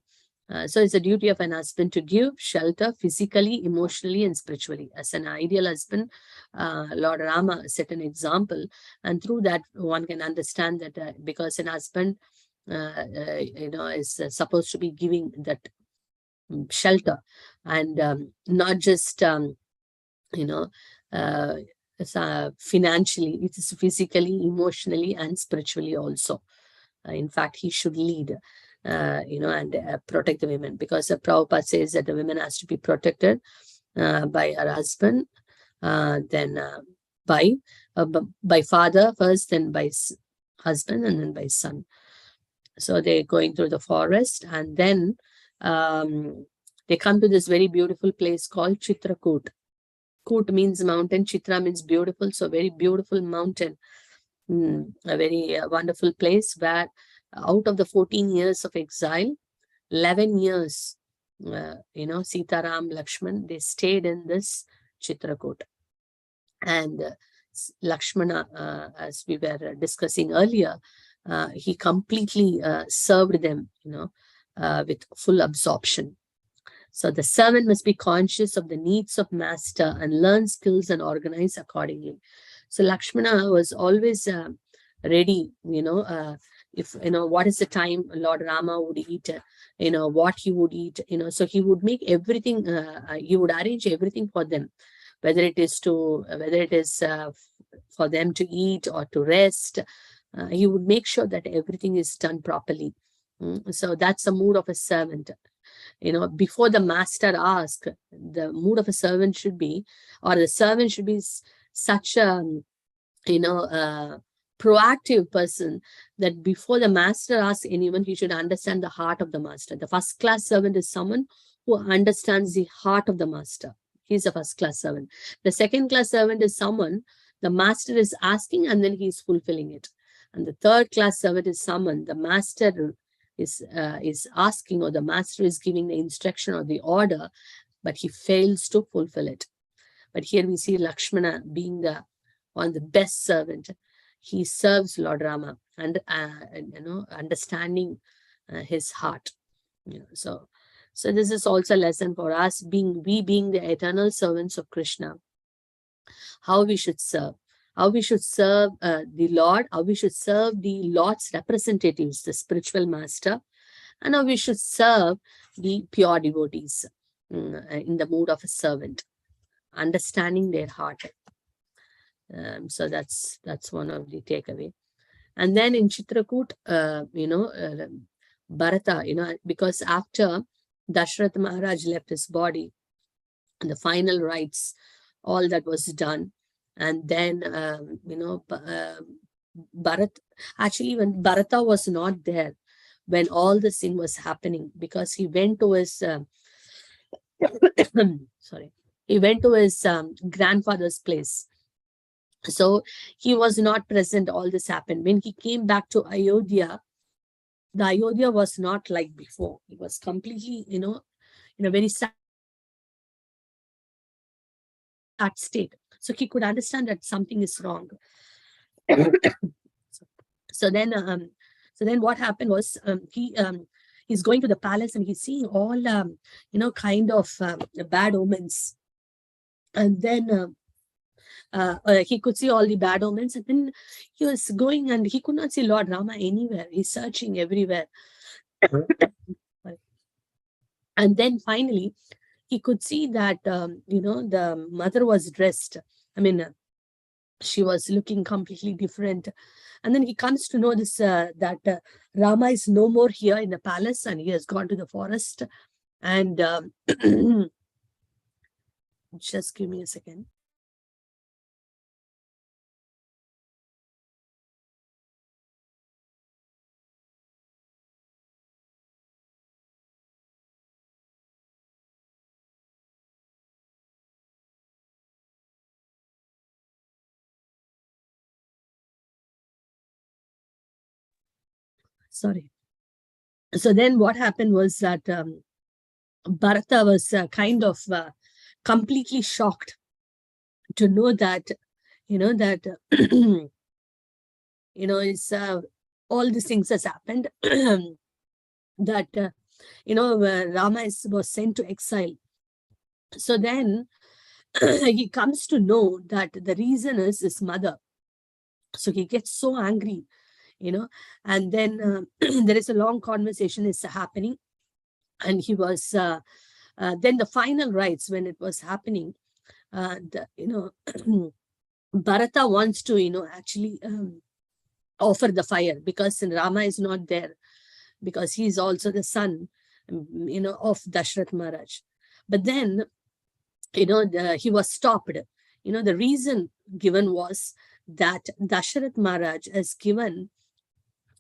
So it's a duty of an husband to give shelter physically, emotionally, and spiritually. As an ideal husband, Lord Rama set an example, and through that one can understand that because an husband, is supposed to be giving that shelter, and not just financially, it is physically, emotionally, and spiritually also. In fact, he should lead. And protect the women, because Prabhupada says that the women has to be protected, by her husband, then by father first, then by husband, and then by son. So they're going through the forest, and then they come to this very beautiful place called Chitrakoot. Koot means mountain, Chitra means beautiful, so very beautiful mountain. A very wonderful place where out of the 14 years of exile, 11 years, Sita, Ram, Lakshman, they stayed in this Chitrakoot. And Lakshmana, as we were discussing earlier, he completely served them, with full absorption. So the servant must be conscious of the needs of master and learn skills and organize accordingly. So Lakshmana was always ready, if, what is the time Lord Rama would eat, what he would eat, so he would make everything, he would arrange everything for them, whether it is for them to eat or to rest. He would make sure that everything is done properly. So that's the mood of a servant. Before the master asks, the mood of a servant should be, or the servant should be such a, proactive person that before the master asks anyone, he should understand the heart of the master. The first class servant is someone who understands the heart of the master. He's a first class servant. The second class servant is someone the master is asking and then he's fulfilling it. And the third class servant is someone the master is asking, or the master is giving the instruction or the order, but he fails to fulfill it. But here we see Lakshmana being one of the best servant. He serves Lord Rama and understanding his heart. So this is also a lesson for us, being the eternal servants of Krishna, how we should serve. How we should serve the Lord, how we should serve the Lord's representatives, the spiritual master, and how we should serve the pure devotees in the mood of a servant, understanding their heart. So that's one of the takeaway. And then in Chitrakoot, Bharata, because after Dashrath Maharaj left his body, the final rites, all that was done. And then, actually, when Bharata was not there, when all this thing was happening, because he went to his, grandfather's place. So he was not present, all this happened. When he came back to Ayodhya, the Ayodhya was not like before. It was completely, in a very sad state. So he could understand that something is wrong. So then what happened was, he's going to the palace and he's seeing all kind of bad omens, and then he could see all the bad omens, and then he was going and he could not see Lord Rama anywhere. He's searching everywhere. And then finally he could see that the mother was dressed, she was looking completely different. And then he comes to know this that Rama is no more here in the palace and he has gone to the forest. And just give me a second. Sorry. So then what happened was that Bharata was kind of completely shocked to know that, it's all these things has happened, that, Rama was sent to exile. So then he comes to know that the reason is his mother. So he gets so angry, and then there is a long conversation is happening. And he was, then the final rites, when it was happening, Bharata wants to, actually offer the fire, because Rama is not there, because he is also the son, of Dashrath Maharaj. But then he was stopped. The reason given was that Dasharath Maharaj has given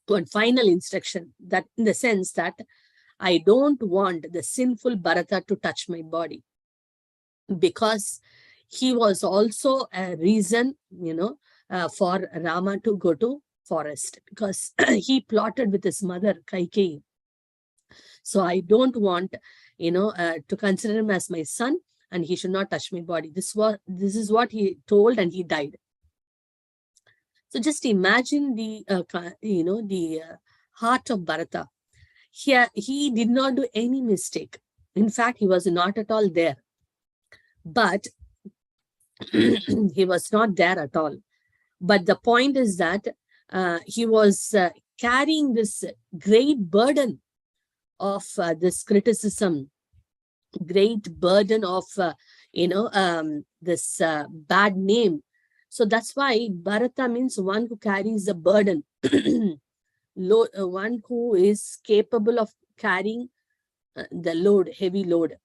one final instruction, that in the sense that I don't want the sinful Bharata to touch my body, because he was also a reason, for Rama to go to forest, because he plotted with his mother Kaikeyi. So I don't want, to consider him as my son, and he should not touch my body. This is what he told, and he died. So just imagine the heart of Bharata. He did not do any mistake. In fact, he was not at all there. But he was not there at all. But the point is that he was carrying this great burden of this criticism, great burden of, this bad name. So that's why Bharata means one who carries a burden, one who is capable of carrying the load, heavy load.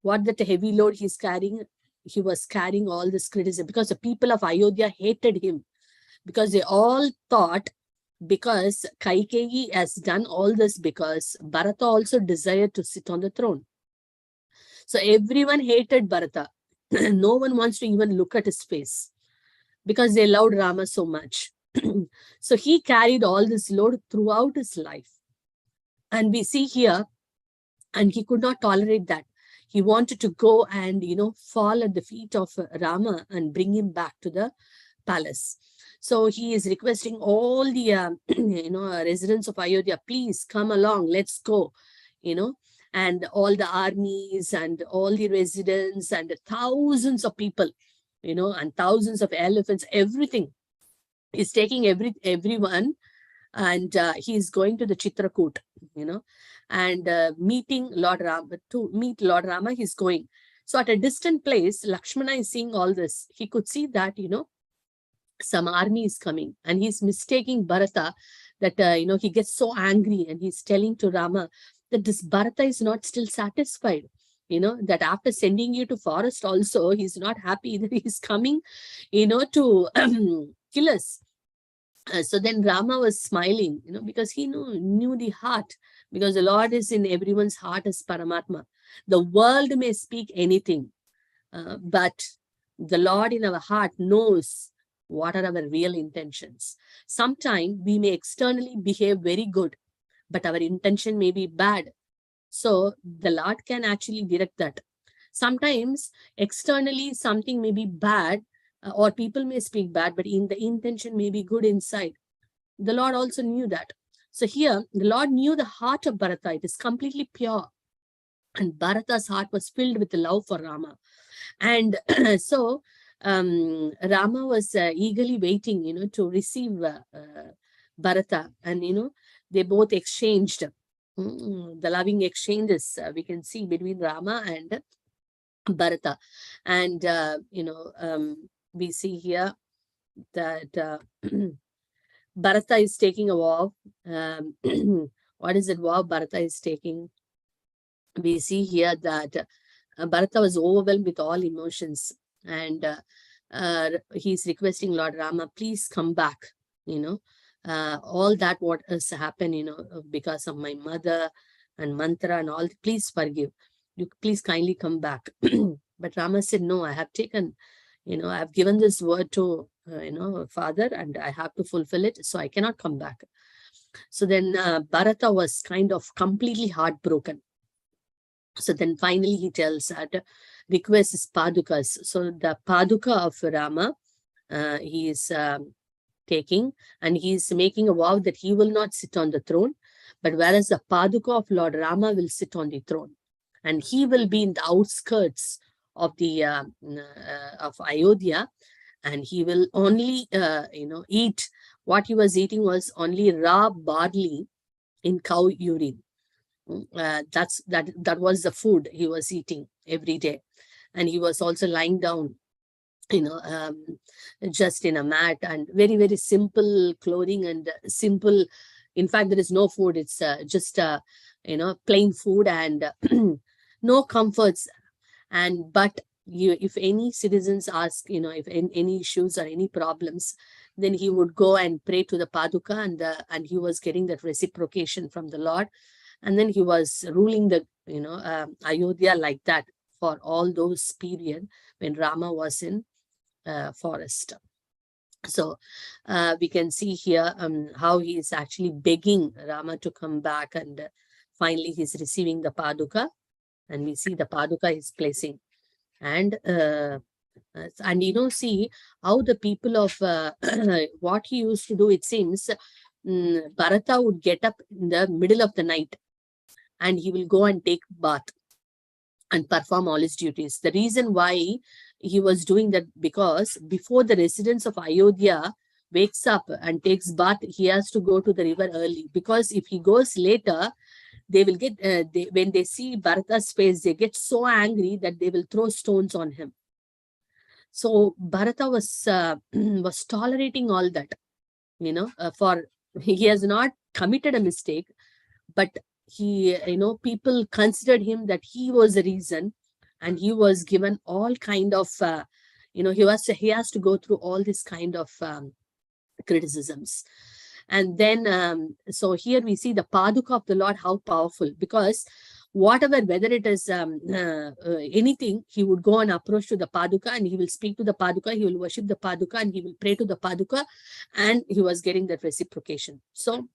What that heavy load he's carrying? He was carrying all this criticism, because the people of Ayodhya hated him, because they all thought, because Kaikeyi has done all this because Bharata also desired to sit on the throne. So everyone hated Bharata. No one wants to even look at his face, because they loved Rama so much. So he carried all this load throughout his life. And we see here, and he could not tolerate that. He wanted to go and, fall at the feet of Rama and bring him back to the palace. So he is requesting all the, residents of Ayodhya, please come along, let's go, and all the armies and all the residents and thousands of people, and thousands of elephants, everything. He's taking everyone, and he's going to the Chitrakoot, and meeting Lord Rama. To meet Lord Rama, he's going. So at a distant place, Lakshmana is seeing all this. He could see that, some army is coming, and he's mistaking Bharata, that, he gets so angry, and he's telling to Rama that this Bharata is not still satisfied. That after sending you to forest also, he's not happy that he's coming, to kill us. So then Rama was smiling, because he knew the heart, because the Lord is in everyone's heart as Paramatma. The world may speak anything, but the Lord in our heart knows what are our real intentions. Sometimes we may externally behave very good, but our intention may be bad. So the Lord can actually direct that. Sometimes externally something may be bad, or people may speak bad, but in the intention may be good inside. The Lord also knew that. So here, the Lord knew the heart of Bharata. It is completely pure. And Bharata's heart was filled with love for Rama. And so Rama was eagerly waiting, to receive Bharata. And, they both exchanged the loving exchanges we can see between Rama and Bharata. And, we see here that Bharata is taking a vow. What is it vow Bharata is taking? We see here that Bharata was overwhelmed with all emotions, and he's requesting Lord Rama, please come back. All that what has happened, because of my mother and mantra and all, please forgive. You please kindly come back. But Rama said, no, I have taken, I have given this word to, father, and I have to fulfill it. So I cannot come back. So then Bharata was kind of completely heartbroken. So then finally he tells that request his padukas. So the paduka of Rama, he is taking, and he is making a vow that he will not sit on the throne, but whereas the paduka of Lord Rama will sit on the throne, and he will be in the outskirts of the of Ayodhya, and he will only eat. What he was eating was only raw barley in cow urine. That was the food he was eating every day. And he was also lying down, just in a mat, and very, very simple clothing, and simple, in fact, there is no food. It's just, plain food, and no comforts. But if any citizens ask, if any issues or any problems, then he would go and pray to the Paduka, and he was getting that reciprocation from the Lord. And then he was ruling the, Ayodhya like that for all those period when Rama was in forest. So we can see here how he is actually begging Rama to come back, and finally he's receiving the Paduka, and we see the Paduka is placing. And see how the people of what he used to do. It seems Bharata would get up in the middle of the night and he will go and take bath and perform all his duties. The reason why he was doing that, because before the residents of Ayodhya wakes up and takes bath, he has to go to the river early, because if he goes later, they will get, when they see Bharata's face, they get so angry that they will throw stones on him. So Bharata was tolerating all that, for he has not committed a mistake, but he, people considered him that he was the reason, and he was given all kind of, he has to go through all this kind of criticisms. And then, so here we see the Paduka of the Lord, how powerful, because whatever, whether it is anything, he would go and approach to the Paduka, and he will speak to the Paduka, he will worship the Paduka, and he will pray to the Paduka, and he was getting that reciprocation. So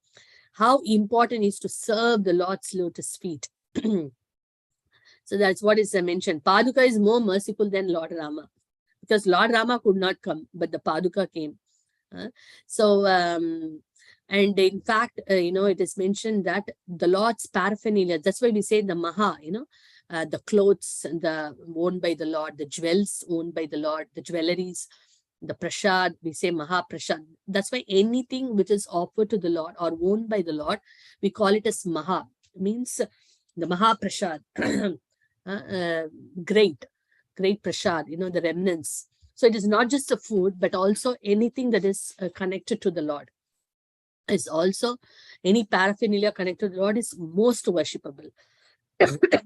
how important is to serve the Lord's lotus feet. So that's what is mentioned. Paduka is more merciful than Lord Rama, because Lord Rama could not come, but the Paduka came. And in fact, it is mentioned that the Lord's paraphernalia, that's why we say the Maha, the clothes owned by the Lord, the jewels owned by the Lord, the jewelries, the prasad, we say Maha Prasad. That's why anything which is offered to the Lord or owned by the Lord, we call it as Maha. It means the Maha Prasad, great prasad, the remnants. So it is not just the food, but also anything that is connected to the Lord. Is also any paraphernalia connected to the Lord is most worshipable.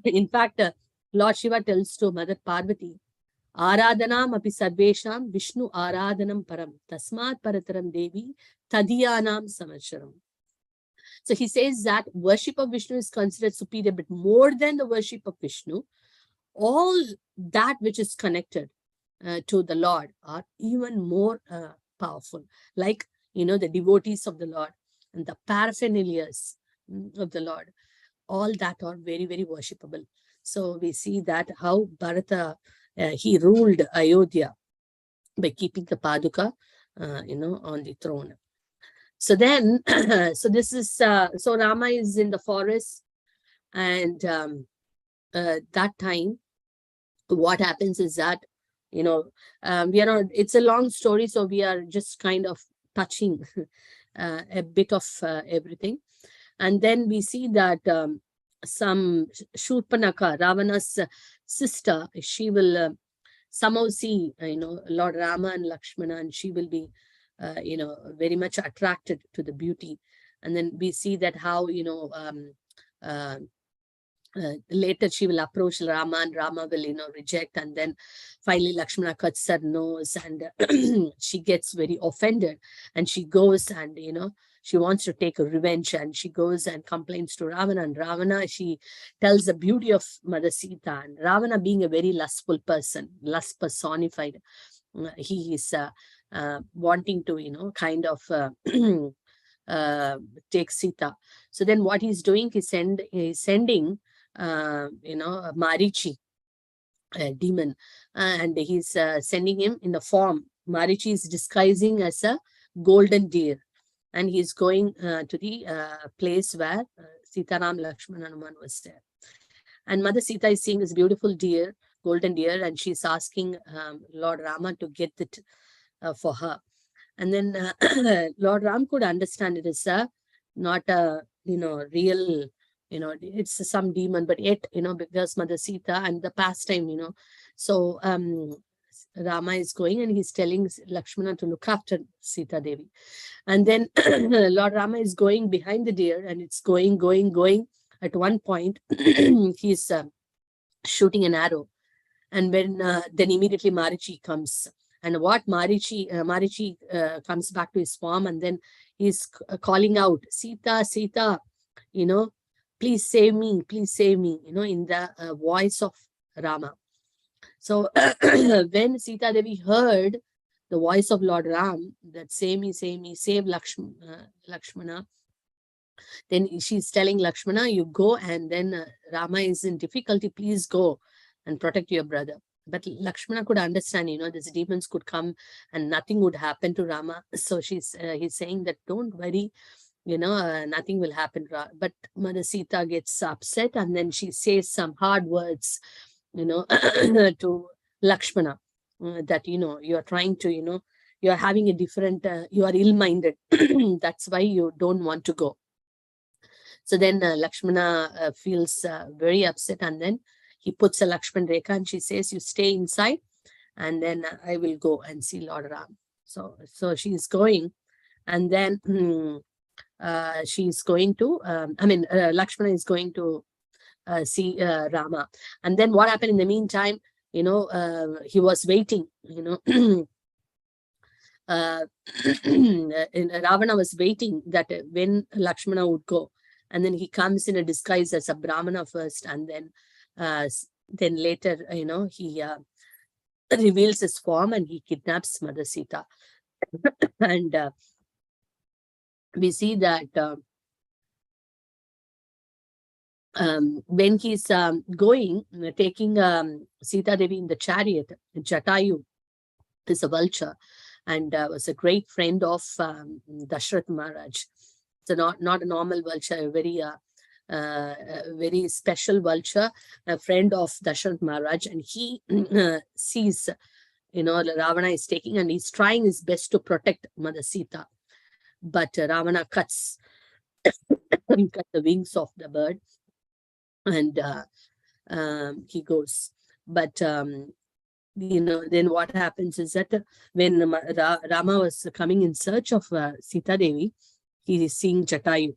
In fact, Lord Shiva tells to Mother Parvati, Aradhanam api sarvesham Vishnu aradhanam param tasmat parataram devi tadiyanam samacharam. So he says that worship of Vishnu is considered superior, but more than the worship of Vishnu, all that which is connected to the Lord are even more powerful. Like, the devotees of the Lord and the paraphernalias of the Lord, all that are very, very worshipable. So we see that how Bharata, he ruled Ayodhya by keeping the Paduka, on the throne. So then, so this is, so Rama is in the forest, and that time, what happens is that, we are not, it's a long story, so we are just kind of touching a bit of everything. And then we see that some Shurpanaka, Ravana's sister, she will somehow see, Lord Rama and Lakshmana, and she will be, very much attracted to the beauty. And then we see that how, later she will approach Rama, and Rama will, reject. And then finally Lakshmana cuts her nose, and she gets very offended, and she goes and, she wants to take a revenge, and she goes and complains to Ravana. And Ravana, she tells the beauty of Mother Sita. And Ravana, being a very lustful person, lust personified, he is wanting to, kind of take Sita. So then what he's doing, he's sending Marichi, a demon, and he's sending him in the form. Marichi is disguising as a golden deer, and he's going to the place where Sitaram, Lakshmana, and Hanuman was there. And Mother Sita is seeing this beautiful deer, golden deer, and she's asking Lord Rama to get it for her. And then Lord Ram could understand it is not a real, it's some demon, but yet, because Mother Sita and the pastime, so Rama is going and he's telling Lakshmana to look after Sita Devi. And then Lord Rama is going behind the deer, and it's going. At one point, he's shooting an arrow, And when then immediately Marichi comes. And what Marichi comes back to his form, and then he's calling out, Sita, Sita, you know, please save me, you know, in the voice of Rama. So when Sita Devi heard the voice of Lord Ram, that save me, save Lakshmana, then she's telling Lakshmana, you go, and then Rama is in difficulty, please go and protect your brother. But Lakshmana could understand, you know, these demons could come and nothing would happen to Rama. So he's saying that don't worry, you know, nothing will happen. But Mother Sita gets upset, and then she says some hard words, you know, to Lakshmana, that, you know, you are trying to, you know, you are having a different, you are ill-minded. That's why you don't want to go. So then Lakshmana feels very upset, and then he puts a Lakshman Rekha, and she says, you stay inside, and then I will go and see Lord Ram. So she's going, and then she's going to, Lakshmana is going to see Rama. And then what happened in the meantime, you know, he was waiting, you know, Ravana was waiting that when Lakshmana would go, and then he comes in a disguise as a Brahmana first, and then later, you know, he reveals his form and he kidnaps Mother Sita. And we see that when he's going, taking Sita Devi in the chariot, Jatayu is a vulture, and was a great friend of Dashrath Maharaj. So not a normal vulture, a very special vulture, a friend of Dashrath Maharaj, and he sees, you know, Ravana is taking, and he's trying his best to protect Mother Sita, but Ravana cuts the wings of the bird, and he goes. But you know, then what happens is that when Rama was coming in search of Sita Devi, he is seeing Jatayu.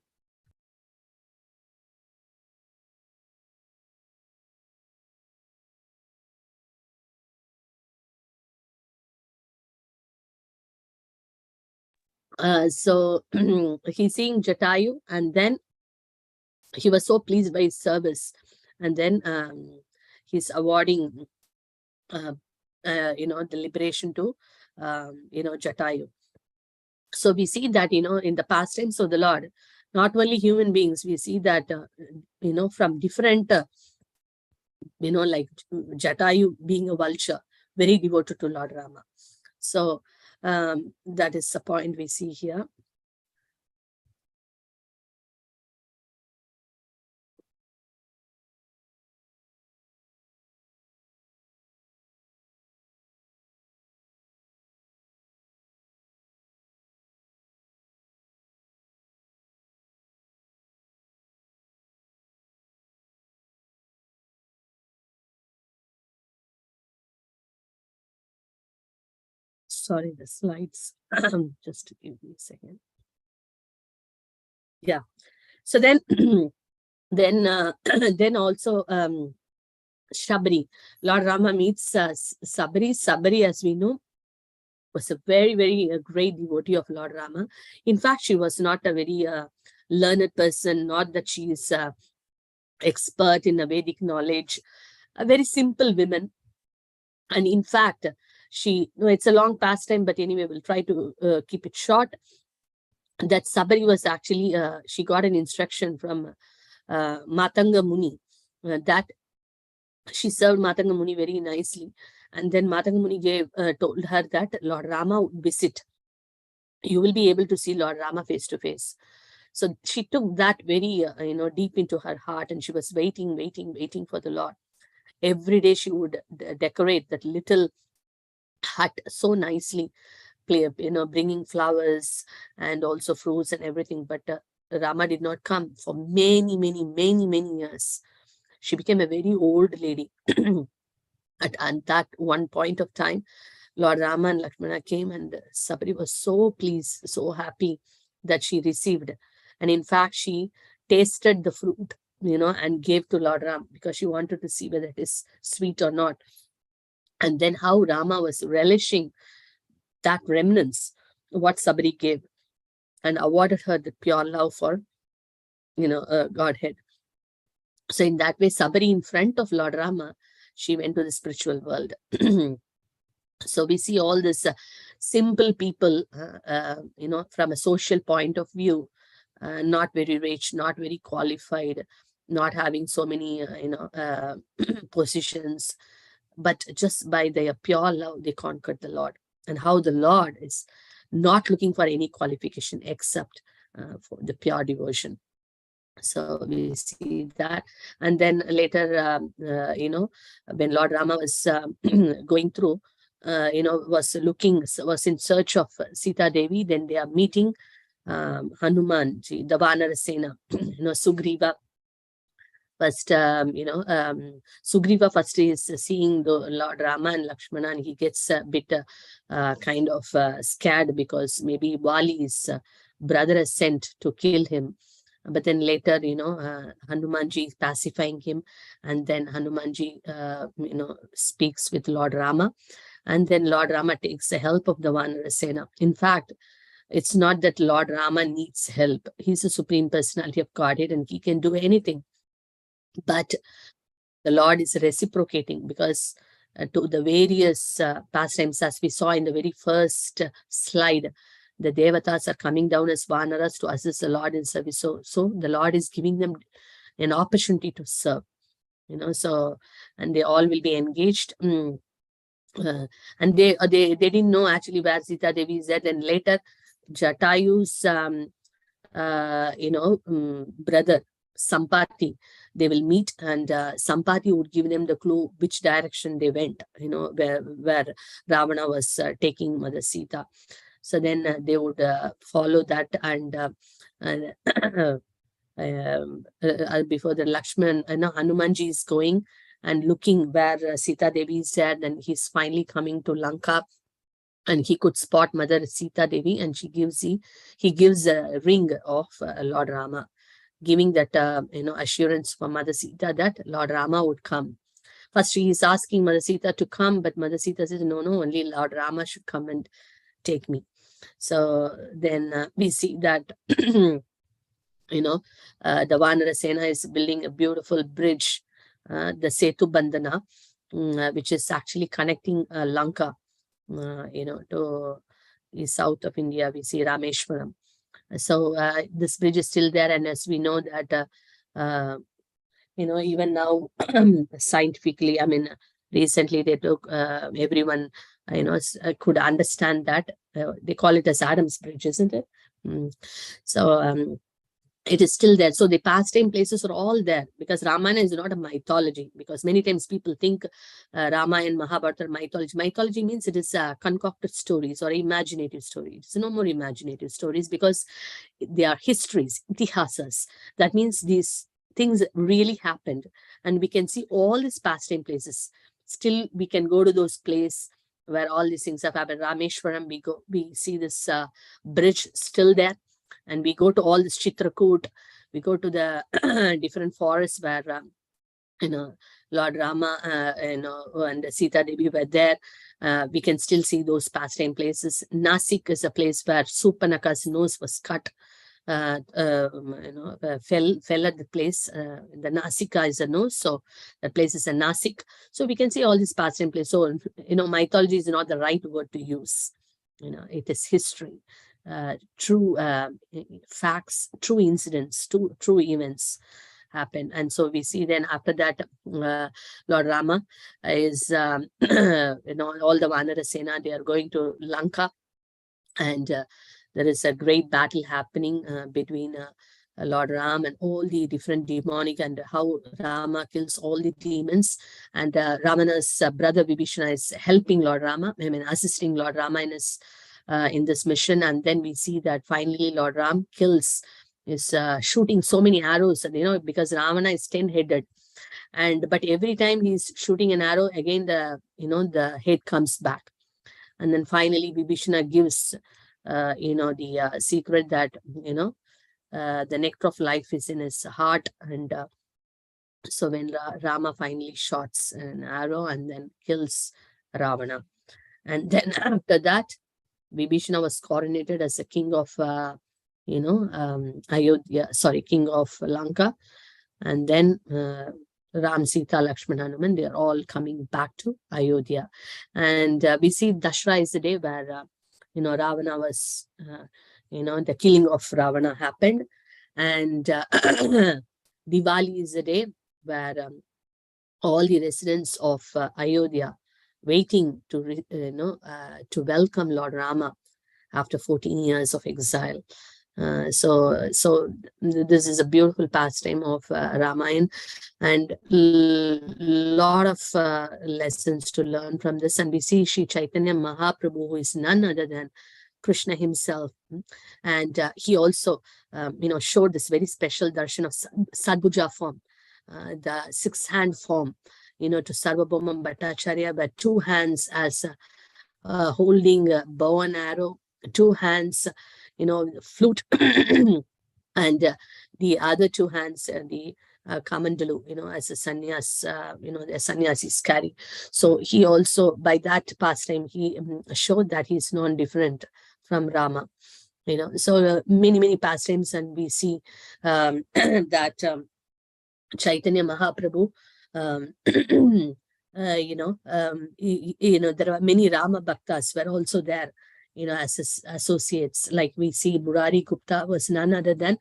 So he's seeing Jatayu, and then he was so pleased by his service, and then he's awarding you know, the liberation to you know, Jatayu. So we see that, you know, in the past times of the Lord, not only human beings, we see that you know, from different you know, like Jatayu being a vulture, very devoted to Lord Rama. So that is the point we see here. Sorry, the slides. Just give me a second. Yeah. So then, then also Shabri, Lord Rama meets Sabri. Sabri, as we know, was a very great devotee of Lord Rama. In fact, she was not a very learned person, not that she is expert in a Vedic knowledge, a very simple woman. And in fact, it's a long pastime, but anyway, we'll try to keep it short. That Sabri was actually, she got an instruction from Matanga Muni, that she served Matanga Muni very nicely. And then Matanga Muni told her that Lord Rama would visit. You will be able to see Lord Rama face to face. So she took that very, you know, deep into her heart, and she was waiting for the Lord. Every day she would decorate that little hut so nicely, you know, bringing flowers and also fruits and everything. But Rama did not come for many years. She became a very old lady. At that one point of time, Lord Rama and Lakshmana came, and Sabri was so pleased, so happy that she received. And in fact, she tasted the fruit, you know, and gave to Lord Ram because she wanted to see whether it is sweet or not. And then how Rama was relishing that remnants, what Sabri gave, and awarded her the pure love for, Godhead. So in that way, Sabri, in front of Lord Rama, she went to the spiritual world. So we see all this simple people, from a social point of view, not very rich, not very qualified, not having so many, positions, but just by their pure love, they conquered the Lord. And how the Lord is not looking for any qualification except for the pure devotion. So we see that. And then later, when Lord Rama was going through, was in search of Sita Devi, then they are meeting Hanumanji, the Vanara Sena, Sugriva. First, Sugriva first is seeing the Lord Rama and Lakshmana, and he gets a bit kind of scared because maybe Vali's brother is sent to kill him. But then later, Hanumanji is pacifying him, and then Hanumanji, speaks with Lord Rama, and then Lord Rama takes the help of the Vanara Sena. In fact, it's not that Lord Rama needs help. He's a supreme personality of Godhead, and he can do anything. But the Lord is reciprocating, because to the various pastimes, as we saw in the very first slide, the Devatas are coming down as Vanaras to assist the Lord in service. So the Lord is giving them an opportunity to serve, and they all will be engaged. And they didn't know actually where Sita Devi is at. And later, Jatayu's brother Sampati, they will meet, and Sampati would give them the clue which direction they went, where Ravana was taking Mother Sita. So then they would follow that, and before the Lakshman, Hanumanji is going and looking where Sita Devi is there. Then he's finally coming to Lanka, and he could spot Mother Sita Devi, and he gives a ring of Lord Rama, giving that assurance for Mother Sita that Lord Rama would come. First, he is asking Mother Sita to come, but Mother Sita says, no, only Lord Rama should come and take me. So then we see that, the Vanara Sena is building a beautiful bridge, the Setu Bandhana, which is actually connecting Lanka, to the south of India. We see Rameshwaram. So this bridge is still there, and as we know that, even now, scientifically, recently they took everyone, could understand that they call it as Adam's Bridge, isn't it? So it is still there. So the pastime places are all there, because Ramayana is not a mythology, because many times people think Ramayana and Mahabharata are mythology. Mythology means it is concocted stories or imaginative stories. It's no more imaginative stories, because they are histories, itihasas. That means these things really happened, and we can see all these pastime places. Still, we can go to those places where all these things have happened. Rameshwaram, we see this bridge still there. And we go to all this Chitrakoot, we go to the different forests where, Lord Rama, and Sita Devi were there. We can still see those pastime places. Nasik is a place where Supanaka's nose was cut, fell at the place. The Nasika is a nose, so the place is a Nasik. So we can see all these pastime places. So, mythology is not the right word to use. It is history. True facts, true incidents, true events happen. And so we see then after that, Lord Rama is, all the Vanara Sena, they are going to Lanka, and there is a great battle happening between Lord Ram and all the different demonic, and how Rama kills all the demons. And Ravana's brother Vibhishana is helping Lord Rama, assisting Lord Rama in this mission. And then we see that finally Lord Ram is shooting so many arrows, and because Ravana is 10-headed, but every time he's shooting an arrow, again the head comes back. And then finally Vibhishana gives the secret that the nectar of life is in his heart. And so when Rama finally shoots an arrow and then kills Ravana. And then after that, Vibhishana was coronated as the king of, king of Lanka. And then Ram, Sita, Lakshmana, Hanuman, they are all coming back to Ayodhya. And we see Dashra is the day where, Ravana was, the killing of Ravana happened. And Diwali is the day where all the residents of Ayodhya waiting to, to welcome Lord Rama after 14 years of exile. So this is a beautiful pastime of Ramayana, and lot of lessons to learn from this. And we see Sri Chaitanya Mahaprabhu, who is none other than Krishna himself, and he also, showed this very special darshan of Sadbhuja form, the 6-hand form, to Sarvabhauma Bhattacharya, where 2 hands as holding a bow and arrow, 2 hands, flute, and the other 2 hands, the kamandalu, as a sannyas, the sannyasis carry. So he also, by that pastime, he showed that he is non-different from Rama. So many pastimes, and we see that Chaitanya Mahaprabhu, there are many Rama Bhaktas were also there, as his associates. Like we see Murari Gupta was none other than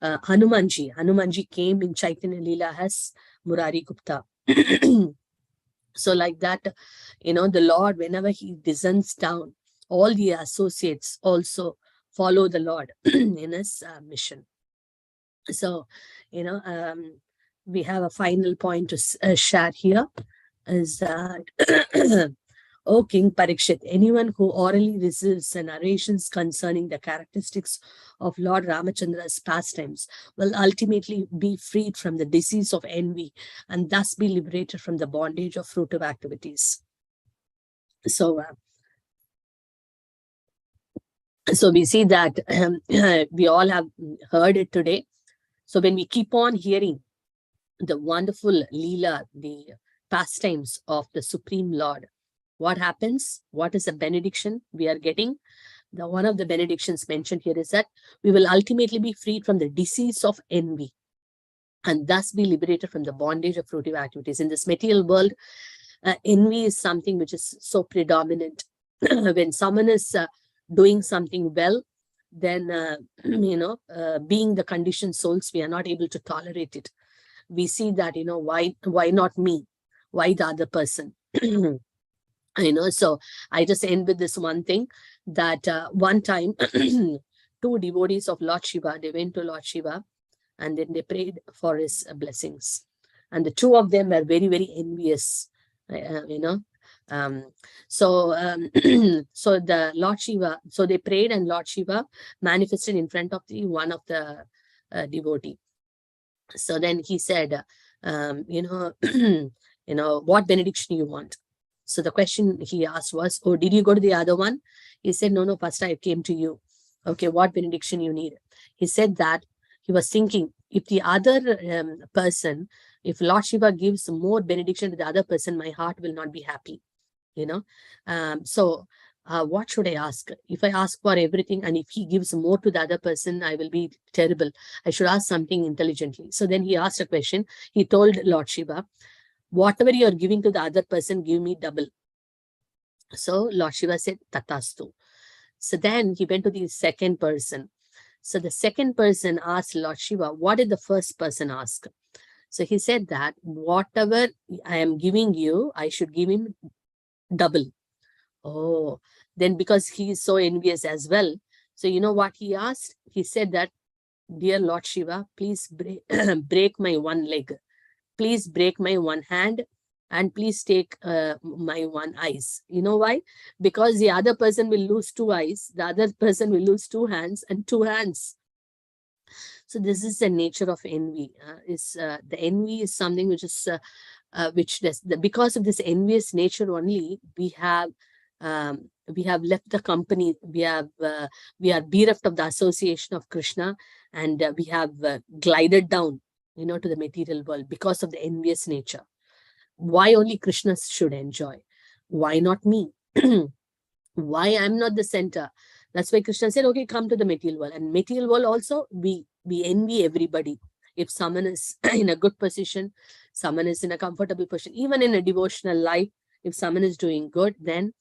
Hanumanji. Hanumanji came in Chaitanya Leela as Murari Gupta. So like that, the Lord, whenever he descends down, all the associates also follow the Lord in his mission. So, we have a final point to share here, is that O King Parikshit, anyone who orally receives the narrations concerning the characteristics of Lord Ramachandra's pastimes will ultimately be freed from the disease of envy and thus be liberated from the bondage of fruitive activities. So we see that we all have heard it today. So when we keep on hearing the wonderful Leela, the pastimes of the Supreme Lord, what happens? What is the benediction we are getting? One of the benedictions mentioned here is that we will ultimately be freed from the disease of envy and thus be liberated from the bondage of fruitive activities. In this material world, envy is something which is so predominant. When someone is doing something well, then, being the conditioned souls, we are not able to tolerate it. We see that, why not me? Why the other person? So I just end with this one thing, that one time 2 devotees of Lord Shiva, they went to Lord Shiva and then they prayed for his blessings. And the 2 of them were very, very envious, so the Lord Shiva, so they prayed and Lord Shiva manifested in front of one of the devotee. So then he said, what benediction you want? So the question he asked was, oh, did you go to the other one? He said, no, first I came to you. Okay, what benediction you need? He said that he was thinking, if the other person, if Lord Shiva gives more benediction to the other person, my heart will not be happy, So what should I ask? If I ask for everything and if he gives more to the other person, I will be terrible. I should ask something intelligently. So then he asked a question. He told Lord Shiva, whatever you are giving to the other person, give me double. So Lord Shiva said, Tatastu. So then he went to the second person. So the second person asked Lord Shiva, what did the first person ask? So he said that whatever I am giving you, I should give him double. Oh, then because he is so envious as well. So you know what he asked? He said that, dear Lord Shiva, please break my one leg. Please break my one hand and please take my one eyes. You know why? Because the other person will lose 2 eyes, the other person will lose 2 hands and 2 hands. So this is the nature of envy. The envy is something which is because of this envious nature only, we have left the company. We are bereft of the association of Krishna, and we have glided down, to the material world because of the envious nature. Why only Krishna should enjoy? why not me? Why I'm not the center? That's why Krishna said, okay, come to the material world. And material world also, we envy everybody. If someone is in a good position, someone is in a comfortable position, even in a devotional life, if someone is doing good, then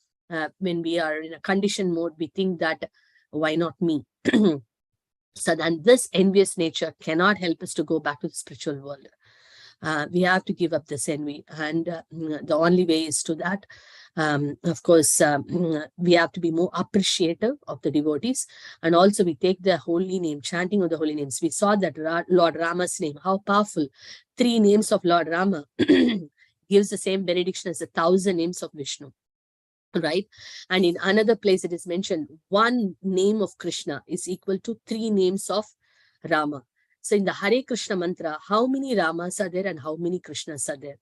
when we are in a conditioned mode, we think that, why not me? So then this envious nature cannot help us to go back to the spiritual world. We have to give up this envy. And the only way is to that. Of course, we have to be more appreciative of the devotees. And also we take the holy name, chanting of the holy names. We saw that Lord Rama's name, how powerful. 3 names of Lord Rama gives the same benediction as 1,000 names of Vishnu. Right? And in another place it is mentioned, 1 name of Krishna is equal to 3 names of Rama. So in the Hare Krishna mantra, how many Ramas are there and how many Krishnas are there?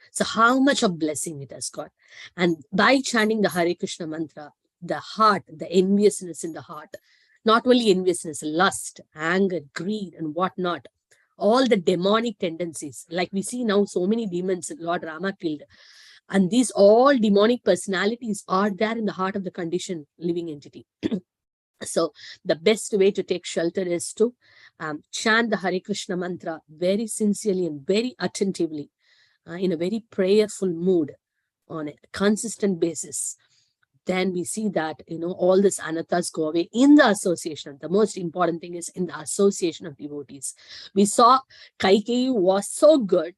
So how much of blessing it has got. And by chanting the Hare Krishna mantra, the heart, the enviousness in the heart, not only enviousness, lust, anger, greed, and whatnot, all the demonic tendencies, like we see now so many demons Lord Rama killed. And these all demonic personalities are there in the heart of the conditioned living entity. So the best way to take shelter is to chant the Hare Krishna mantra very sincerely and very attentively, in a very prayerful mood, on a consistent basis. Then we see that, all these anarthas go away in the association. The most important thing is in the association of devotees. We saw Kaikeyi was so good,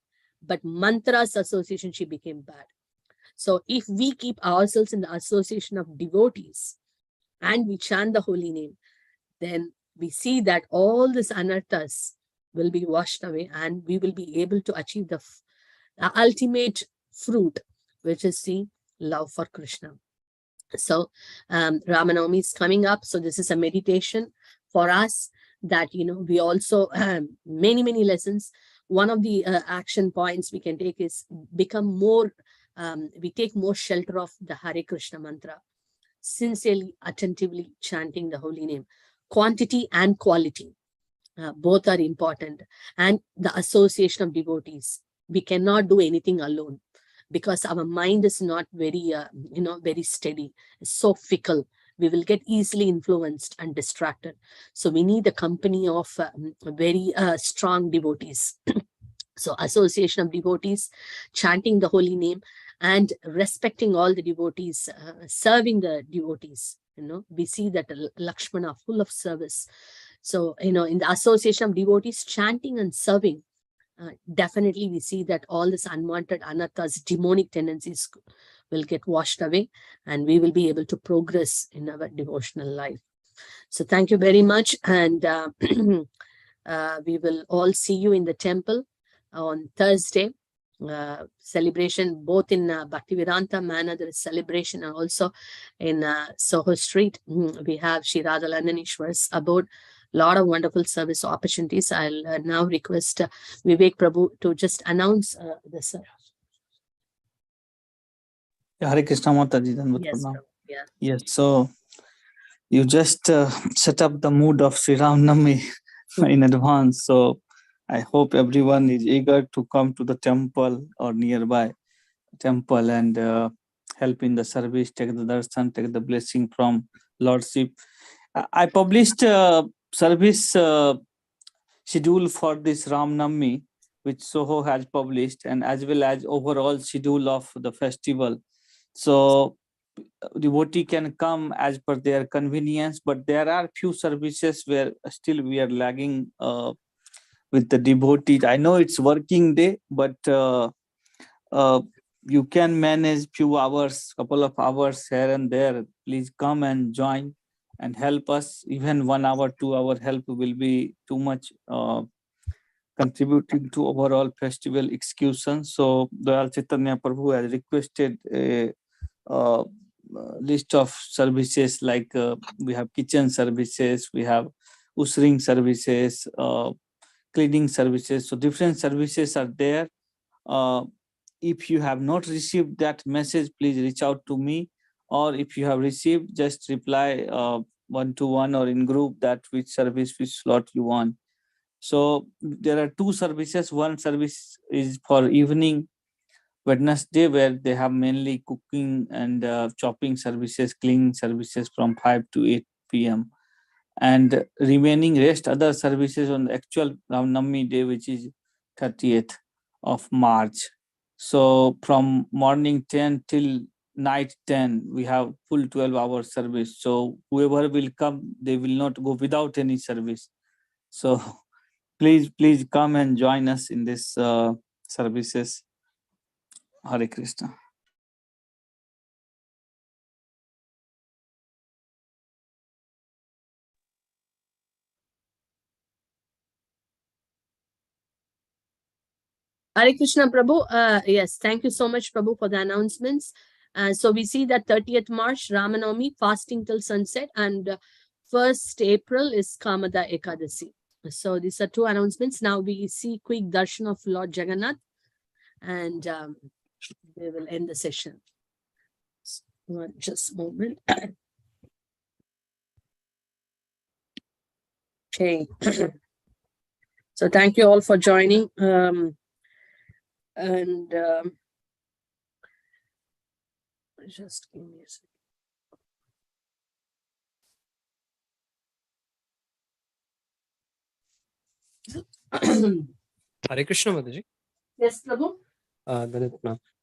but mantra's association, she became bad. So if we keep ourselves in the association of devotees and we chant the holy name, then we see that all these anarthas will be washed away and we will be able to achieve the ultimate fruit, which is the love for Krishna. So Ramanavami is coming up. So this is a meditation for us that, we also many lessons. One of the action points we can take is become more, we take more shelter of the Hare Krishna mantra, sincerely, attentively chanting the holy name. Quantity and quality, both are important. And the association of devotees. We cannot do anything alone because our mind is not very, very steady. It's so fickle. We will get easily influenced and distracted. So we need the company of very strong devotees. So association of devotees, chanting the holy name, and respecting all the devotees, serving the devotees. We see that Lakshmana full of service. So, in the association of devotees, chanting and serving, definitely we see that all this unwanted anarthas, demonic tendencies will get washed away and we will be able to progress in our devotional life. So thank you very much. And we will all see you in the temple on Thursday. Celebration both in Bhaktivedanta Manor, there is celebration, and also in Soho Street. We have Shri Radhalandanishwar's abode. Lot of wonderful service opportunities. I'll now request Vivek Prabhu to just announce this. Hare Krishna Mataji. Yes, yeah. Yes. So you just set up the mood of Sri Ram Navami in advance. So I hope everyone is eager to come to the temple or nearby temple and help in the service, take the darshan, take the blessing from Lordship. I published service schedule for this Ram Navami, which Soho has published, and as well as overall schedule of the festival. So devotee can come as per their convenience, but there are few services where still we are lagging with the devotees. I know it's working day, but you can manage few hours, couple of hours here and there. Please come and join and help us. Even 1 hour, 2 hour help will be too much contributing to overall festival execution. So Dayal Chaitanya Prabhu has requested a list of services, like we have kitchen services, we have ushering services, cleaning services. So different services are there. If you have not received that message, please reach out to me, or if you have received, just reply one-to-one or in group that which service, which slot you want. So there are 2 services. One service is for evening Wednesday, where they have mainly cooking and chopping services, cleaning services from 5 to 8 p.m. And remaining rest other services on the actual Ram Navami day, which is 30th of March. So from morning 10 till night 10, we have full 12-hour service. So whoever will come, they will not go without any service. So please come and join us in this services. Hare Krishna. Hare Krishna, Prabhu. Yes, thank you so much, Prabhu, for the announcements. So we see that 30th March, Ramanavami, fasting till sunset, and 1st April is Kamada Ekadasi. So these are two announcements. Now we see quick darshan of Lord Jagannath, and we will end the session. Just a moment. Okay. So thank you all for joining. Just give me a second. Hare Krishna, Mataji. Yes, Prabhu.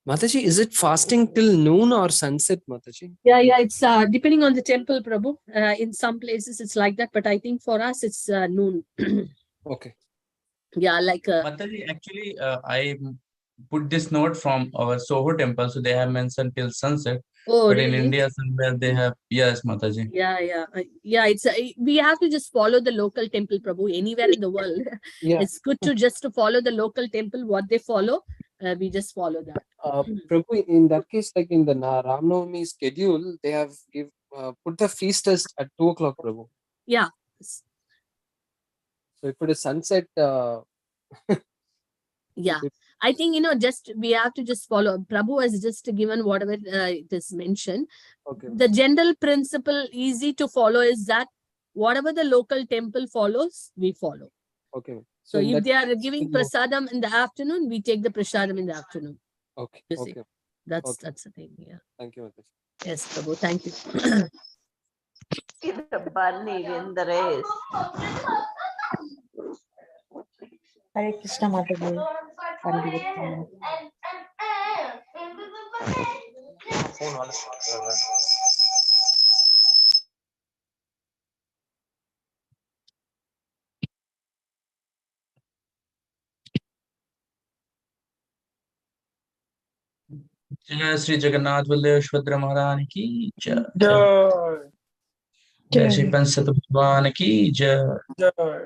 Mataji, is it fasting till noon or sunset, Mataji? Yeah, it's depending on the temple, Prabhu. In some places it's like that, but I think for us it's noon. Okay. Yeah, like Mataji, actually, I put this note from our Soho temple, so they have mentioned till sunset. oh, But in really? India, somewhere they have, yes, Mataji. Yeah. It's we have to just follow the local temple, Prabhu. Anywhere in the world, Yeah. it's good to just to follow the local temple. What they follow, we just follow that. Prabhu, in that case, like in the Ramnavami schedule, they have put the feast as at 2 o'clock, Prabhu. Yeah. So if it is sunset, Yeah, I think, just we have to just follow. Prabhu has just given whatever it is mentioned. okay. The general principle easy to follow is that whatever the local temple follows, we follow. Okay. So in if that they are case, giving no. prasadam in the afternoon, we take the prasadam in the afternoon. Okay. You see. Okay. That's Okay. the thing. Yeah. Thank you, Mataji. Yes, Prabhu. Thank you. Hare Krishna, Mataji. Hare Krishna. जय श्री जगन्नाथ बलदेव सुभद्रा महारानी की जय। Jai. जय श्री पंचतत्व भगवान की जय। Jai.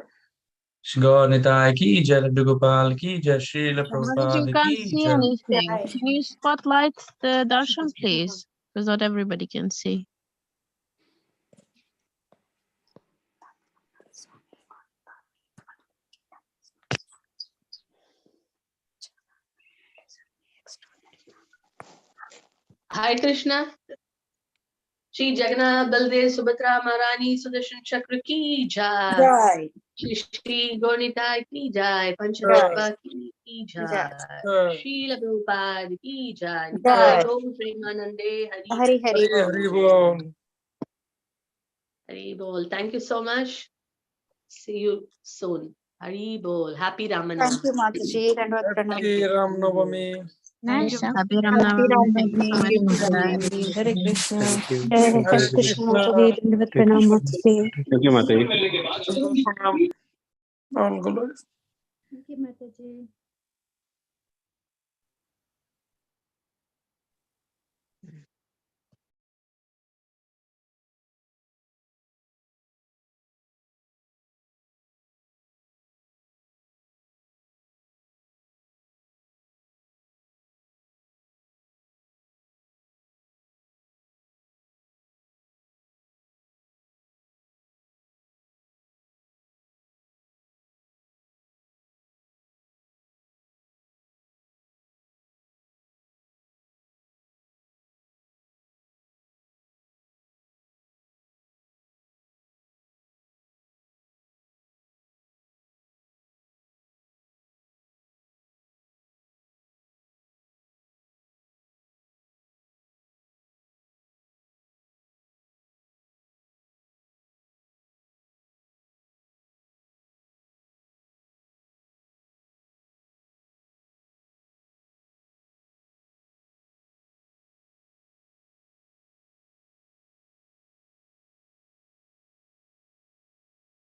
Shri Gaur Nitai की जय। लड्डू गोपाल की जय। श्रील Mataji, प्रभुपाद you की can't see जय। anything. Can you spotlight the darshan, please? Because not everybody can see. Hi, Krishna. Shri Jagannath Baldev Subhadra Maharani Sudarshan Chakra ki jai. Jai. Shri Gaurnitai ki jai. Panchatattva ki jai. Jai. Srila Prabhupada ki jai. Jai. Gaur Premanande Hari Hari Bol. Hari Bol. Hari Bol. Thank you so much. See you soon. Hari Bol. Happy Thank Ramanavami. you, Mataji. Dandavad pranam. Happy Ram Navami. Nice. Happy Happy Ramnavami. Thank you so much, Ram Mataji. Navami. Hare Krishna. Thank you. Hare Hare Krishna, Krishna. Mataji. Dandavad pranam, Mataji. Thank you, Mataji. Pranam. All glories. Thank you, Mataji.